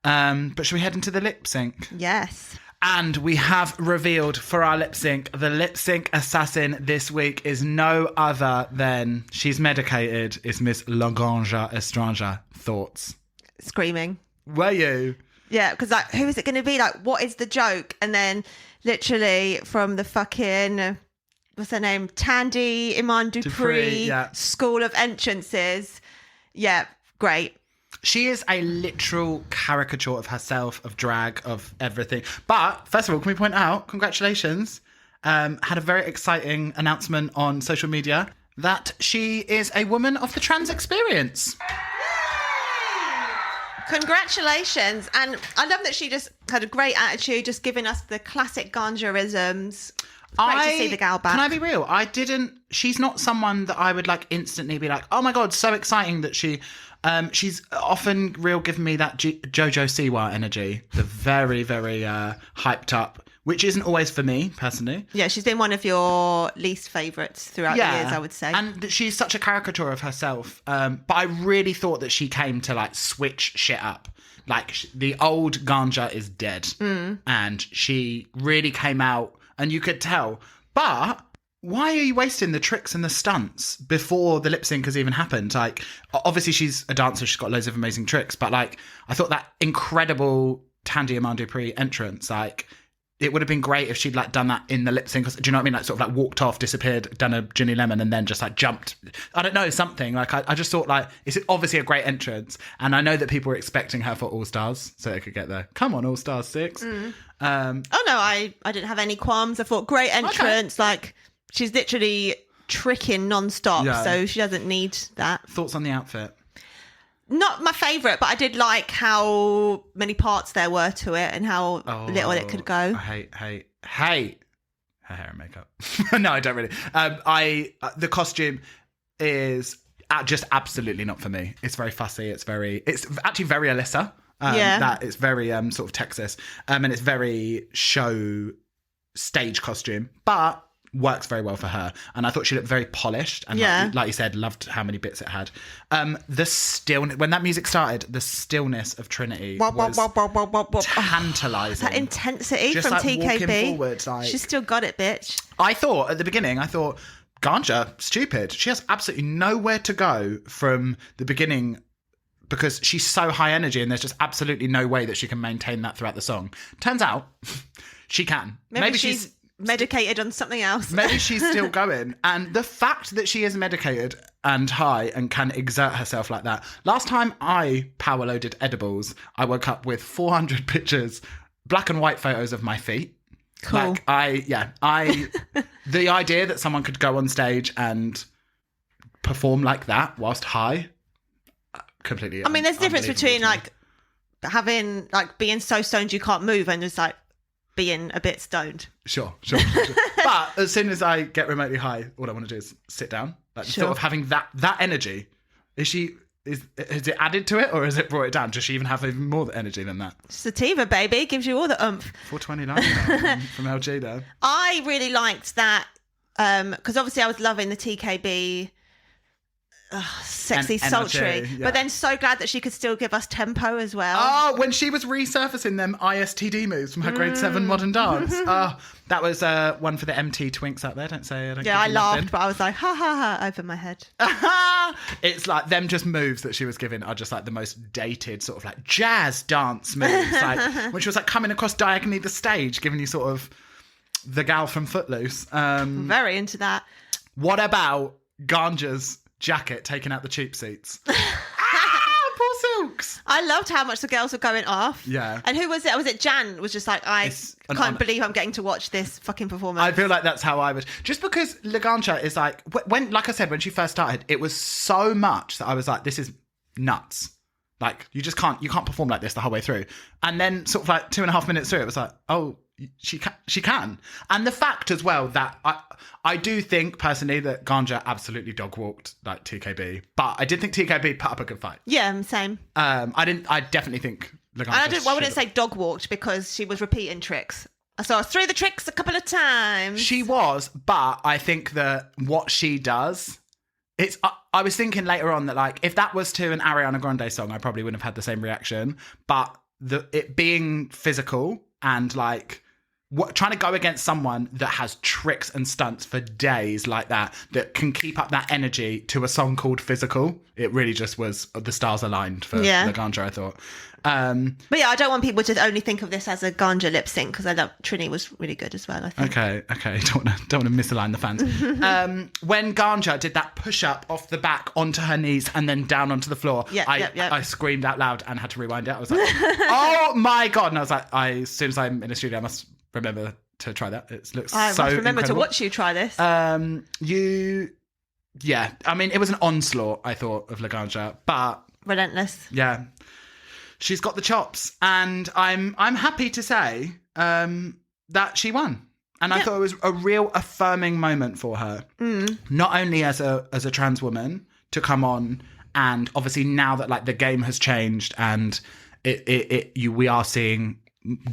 But should we head into the lip sync? Yes. And we have revealed for our lip sync, the lip sync assassin this week is no other than she's medicated. It's Miss Lagrange Estranger. Thoughts? Screaming. Were you? Yeah, because who is it going to be? What is the joke? And then literally from the fucking, what's her name? Tandy Iman Dupree yeah. School of Entrances. Yeah, great. She is a literal caricature of herself, of drag, of everything. But first of all, can we point out, congratulations, had a very exciting announcement on social media that she is a woman of the trans experience. Congratulations. And I love that she just had a great attitude, just giving us the classic Gangerisms. Great to see the gal back. Can I be real? She's not someone that I would instantly be like, oh my God, so exciting that she's often giving me that Jojo Siwa energy. The very, very hyped up, which isn't always for me personally. Yeah, she's been one of your least favourites throughout the years, I would say. And she's such a caricature of herself. But I really thought that she came to switch shit up. The old Ganja is dead. And she really came out and you could tell. But why are you wasting the tricks and the stunts before the lip sync has even happened? Obviously she's a dancer, she's got loads of amazing tricks, but I thought that incredible Tandy Iman Dupree entrance, it would have been great if she'd done that in the lip sync. Do you know what I mean? Sort of walked off, disappeared, done a Ginny Lemon, and then just jumped. I don't know, something. I just thought it's obviously a great entrance, and I know that people were expecting her for All Stars, so they could get there. Come on, All Stars 6. Oh no, I didn't have any qualms. I thought great entrance. Okay. She's literally tricking non-stop, so she doesn't need that. Thoughts on the outfit? Not my favourite, but I did like how many parts there were to it and how little it could go. I hate her hair and makeup. No, I don't really. The costume is just absolutely not for me. It's very fussy. It's actually very Alyssa. That it's very sort of Texas. And it's very show stage costume, but works very well for her. And I thought she looked very polished. And like you said, loved how many bits it had. The stillness, when that music started, the stillness of Trinity was tantalising. That intensity just from TKB. Forward, she's still got it, bitch. I thought at the beginning, Ganja, stupid. She has absolutely nowhere to go from the beginning because she's so high energy and there's just absolutely no way that she can maintain that throughout the song. Turns out she can. Maybe she's medicated on something else. Maybe she's still going. And the fact that she is medicated and high and can exert herself like that. Last time I power loaded edibles, I woke up with 400 pictures, black and white photos of my feet. Cool. The idea that someone could go on stage and perform like that whilst high, completely. I mean, there's a difference between having being so stoned you can't move and just being a bit stoned. Sure. But as soon as I get remotely high, all I want to do is sit down. Sort of having that energy. Has it added to it or has it brought it down? Does she even have even more energy than that? Sativa, baby, gives you all the oomph. 429 from LG there. I really liked that because obviously I was loving the TKB sexy, And sultry. energy, yeah. But then so glad that she could still give us tempo as well. Oh, when she was resurfacing them ISTD moves from her grade 7 modern dance. Oh, that was one for the MT twinks out there. Don't say I don't. Yeah, I give you laughed, nothing. but I was like, ha ha ha, over my head. It's like them just moves that she was giving are just like the most dated sort of like jazz dance moves. Like when she was like coming across diagonally the stage, giving you sort of the gal from Footloose. Very into that. What about Ganja's jacket taking out the cheap seats? Poor Silks. I loved how much the girls were going off. Yeah. And who was it? Was it Jan? Was just like, I It's an can't honour. believe I'm getting to watch this fucking performance. I feel like that's how I would. Just because Laganja is like, when, like I said, when she first started, it was so much that I was like, this is nuts. Like, you can't perform like this the whole way through. And then sort of like 2.5 minutes through, it was like, oh, she can. And the fact as well that I do think personally that Ganja absolutely dog walked like TKB, but I did think TKB put up a good fight. Yeah, same. I definitely think Laganja. I wouldn't say dog walked because she was repeating tricks. So I threw the tricks a couple of times. She was, but I think that what she does, I was thinking later on that like if that was to an Ariana Grande song, I probably wouldn't have had the same reaction. But it being physical and like trying to go against someone that has tricks and stunts for days like that can keep up that energy to a song called Physical, it really just was the stars aligned for Laganja, I thought. But yeah, I don't want people to only think of this as a Ganja lip sync because I love Trini was really good as well, I think. Okay. Don't want to misalign the fans. When Ganja did that push up off the back onto her knees and then down onto the floor, I screamed out loud and had to rewind it. I was like, oh my God. And I was like, as soon as I'm in the studio, I must remember to try that. It looks I so must remember incredible. to watch you try this. Yeah. I mean, it was an onslaught, I thought, of Laganja, but Relentless. yeah. She's got the chops, and I'm happy to say that she won. And I thought it was a real affirming moment for her, not only as a trans woman to come on, and obviously now that like the game has changed and we are seeing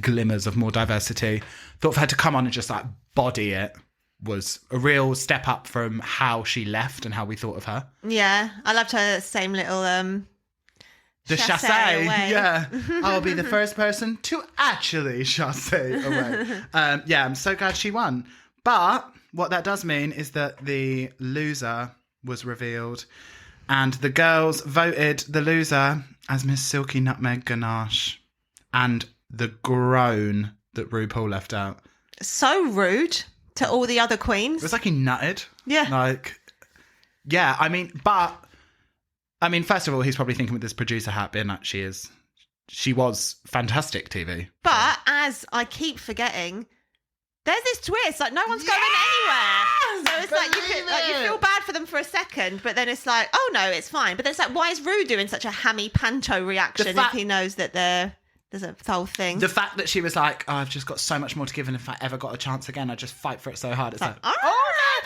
glimmers of more diversity. Thought for her to come on and just like body it was a real step up from how she left and how we thought of her. Yeah, I loved her same little The chasse, away. yeah. I'll be the first person to actually chasse away. Yeah, I'm so glad she won. But what that does mean is that the loser was revealed, and the girls voted the loser as Miss Silky Nutmeg Ganache, and the groan that RuPaul left out. So rude to all the other queens. It was like he nutted. Yeah. Like, yeah, I mean, first of all, he's probably thinking with this producer hat being like, she was fantastic TV. But as I keep forgetting, there's this twist, like no one's going anywhere. So it's like you feel bad for them for a second, but then it's like, oh no, it's fine. But then it's like, why is Rue doing such a hammy panto reaction if he knows that there's a whole thing? The fact that she was like, oh, I've just got so much more to give, and if I ever got a chance again, I'd just fight for it so hard. It's like, oh no,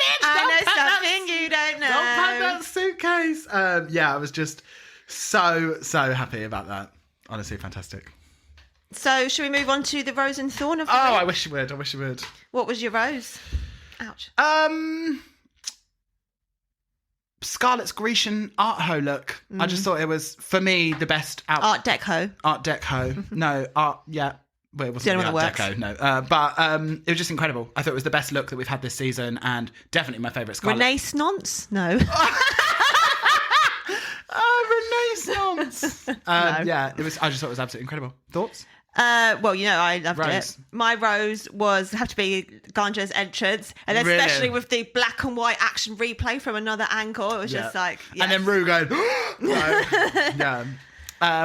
bitch, I know something you don't know. Don't pack that suitcase. Yeah, I was just so happy about that. Honestly, fantastic. So, should we move on to the rose and thorn of the week? I wish you would. What was your rose? Ouch. Scarlett's Grecian art ho look. I just thought it was, for me, the best Art Deco. Art Deco. No, art, yeah. Well, it wasn't The only really one that Art Deco, no. But it was just incredible. I thought it was the best look that we've had this season, and definitely my favourite Scarlett. Renaissance? No. Renaissance. Yeah, it was. I just thought it was absolutely incredible. Thoughts? Well, I loved Rose. it. My rose have to be Ganja's entrance, and Really? especially with the black and white action replay from another angle. It was just like, yes. And then Rue going, yeah.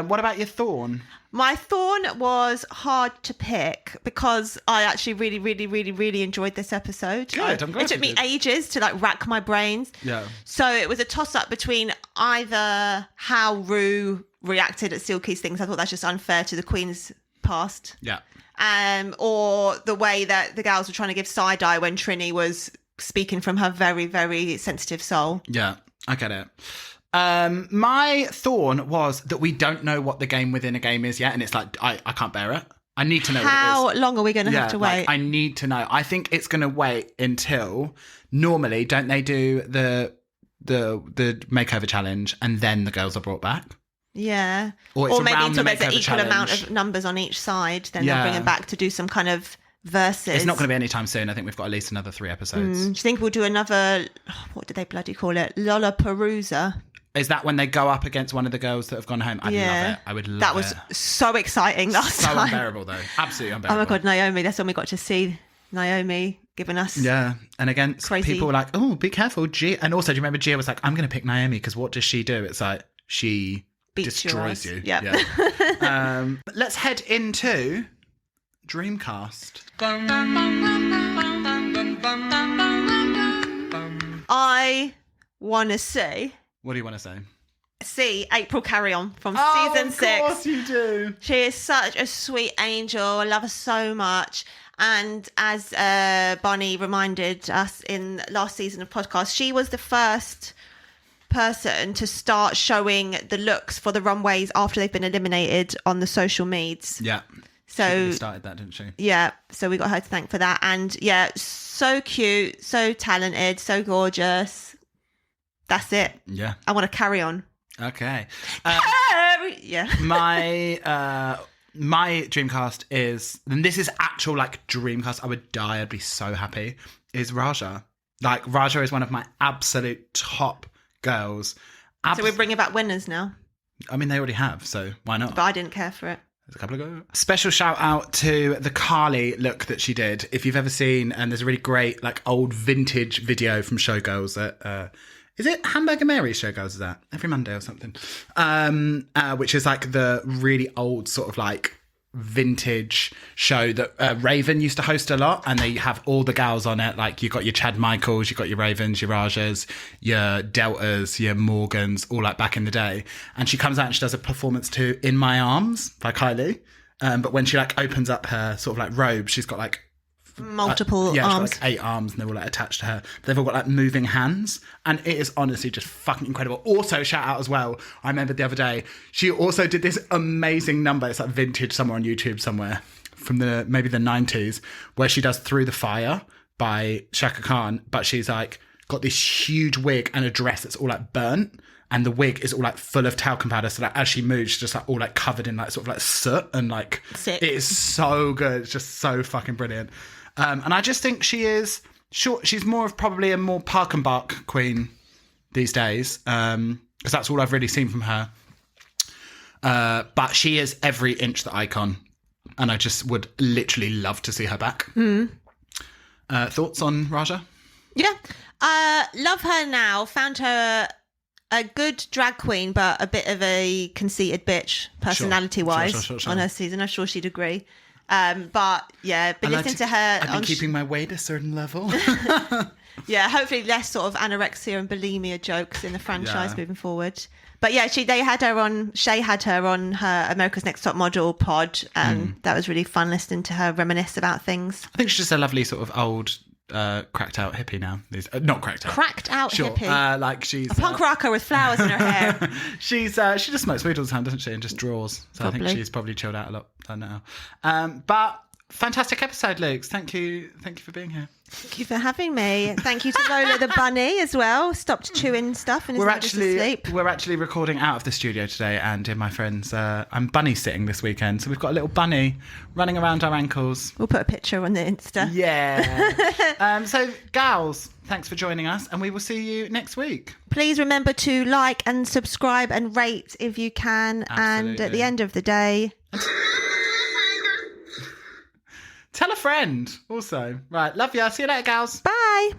What about your thorn? My thorn was hard to pick because I actually really, really, really, really enjoyed this episode. Good, I'm glad It took you me did. ages to like rack my brains. Yeah. So it was a toss-up between either how Rue reacted at Silky's things. I thought that's just unfair to the Queen's past. Yeah. Or the way that the gals were trying to give side-eye when Trini was speaking from her very, very sensitive soul. Yeah, I get it. My thorn was that we don't know what the game within a game is yet, and it's like, I can't bear it. I need to know How what it is. long are we going to have to wait? I need to know. I think it's going to wait until, normally, don't they do the the makeover challenge, and then the girls are brought back. Yeah. Or it's maybe around until the there's an makeover equal amount challenge. of numbers on each side, then Yeah. they'll bring them back to do some kind of versus. It's not going to be anytime soon. I think we've got at least another 3 episodes. Do you think we'll do another, what do they bloody call it? Lollapalooza? Is that when they go up against one of the girls that have gone home? I'd love it. I would love it. That was so exciting last so time. unbearable, though. Absolutely Oh unbearable. my God, Naomi. That's when we got to see Naomi giving us. Yeah. And against Crazy. people were like, oh, be careful, Gia. And also, do you remember Gia was like, I'm going to pick Naomi because what does she do? It's like, she Beats your destroys ass. you. Yep. Yeah. Let's head into Dreamcast. I want to see What do you want to say? April Carry On from season 6. Of course you do. She is such a sweet angel. I love her so much. And as Bonnie reminded us in last season of podcast, she was the first person to start showing the looks for the runways after they've been eliminated on the social medias. Yeah. So She started that, didn't she? yeah, so we got her to thank for that. And yeah, so cute, so talented, so gorgeous. That's it. Yeah. I want to carry on. Okay. Yeah. My Dreamcast is, and this is actual like Dreamcast, I would die, I'd be so happy, is Raja. Like, Raja is one of my absolute top girls. So we're bringing back winners now. I mean, they already have, so why not? But I didn't care for it. There's a couple of go. Special shout out to the Carly look that she did. If you've ever seen, and there's a really great like old vintage video from Showgirls that is it Hamburger Mary's Showgirls, is that every Monday or something? Which is like the really old sort of like vintage show that Raven used to host a lot, and they have all the gals on it. Like, you got your Chad Michaels, you got your Ravens, your Rajas, your Deltas, your Morgans, all like back in the day. And she comes out and she does a performance to In My Arms by Kylie. But when she like opens up her sort of like robe, she's got like Multiple she's arms. got like 8 arms, and they're all like attached to her. They've all got like moving hands, and it is honestly just fucking incredible. Also, shout out as well, I remember the other day, she also did this amazing number. It's like vintage somewhere on YouTube somewhere from maybe the 90s, where she does Through the Fire by Shaka Khan, but she's like got this huge wig and a dress that's all like burnt, and the wig is all like full of talcum powder, so like as she moves, she's just like all like covered in like sort of like soot, and like Sick. it is so good. It's just so fucking brilliant. And I just think she's more of probably a more park and bark queen these days, because that's all I've really seen from her. But she is every inch the icon, and I just would literally love to see her back. Thoughts on Raja? Yeah. Love her now. Found her a good drag queen, but a bit of a conceited bitch personality-wise Sure. on her season. I'm sure she'd agree. But yeah, been listening to her. I've been keeping my weight a certain level. Yeah, hopefully less sort of anorexia and bulimia jokes in the franchise Yeah. moving forward. But yeah, Shay had her on her America's Next Top Model pod, and that was really fun listening to her reminisce about things. I think she's just a lovely sort of old, cracked out hippie now. Not cracked out. Cracked out Sure. hippie. Like she's A punk rocker with flowers in her hair. she just smokes weed all the time, doesn't she? And just draws. So I think Probably. she's probably chilled out a lot. I don't know. But fantastic episode, Luke. Thank you for being here. Thank you for having me. Thank you to Lola the bunny as well. Stopped chewing stuff and is now just asleep. We're actually recording out of the studio today, and in my friends, I'm bunny sitting this weekend, so we've got a little bunny running around our ankles. We'll put a picture on the Insta. Yeah. So, gals, thanks for joining us, and we will see you next week. Please remember to like and subscribe and rate if you can. And at Absolutely. the end of the day, Tell a friend also. Right. Love ya. See you later, gals. bye.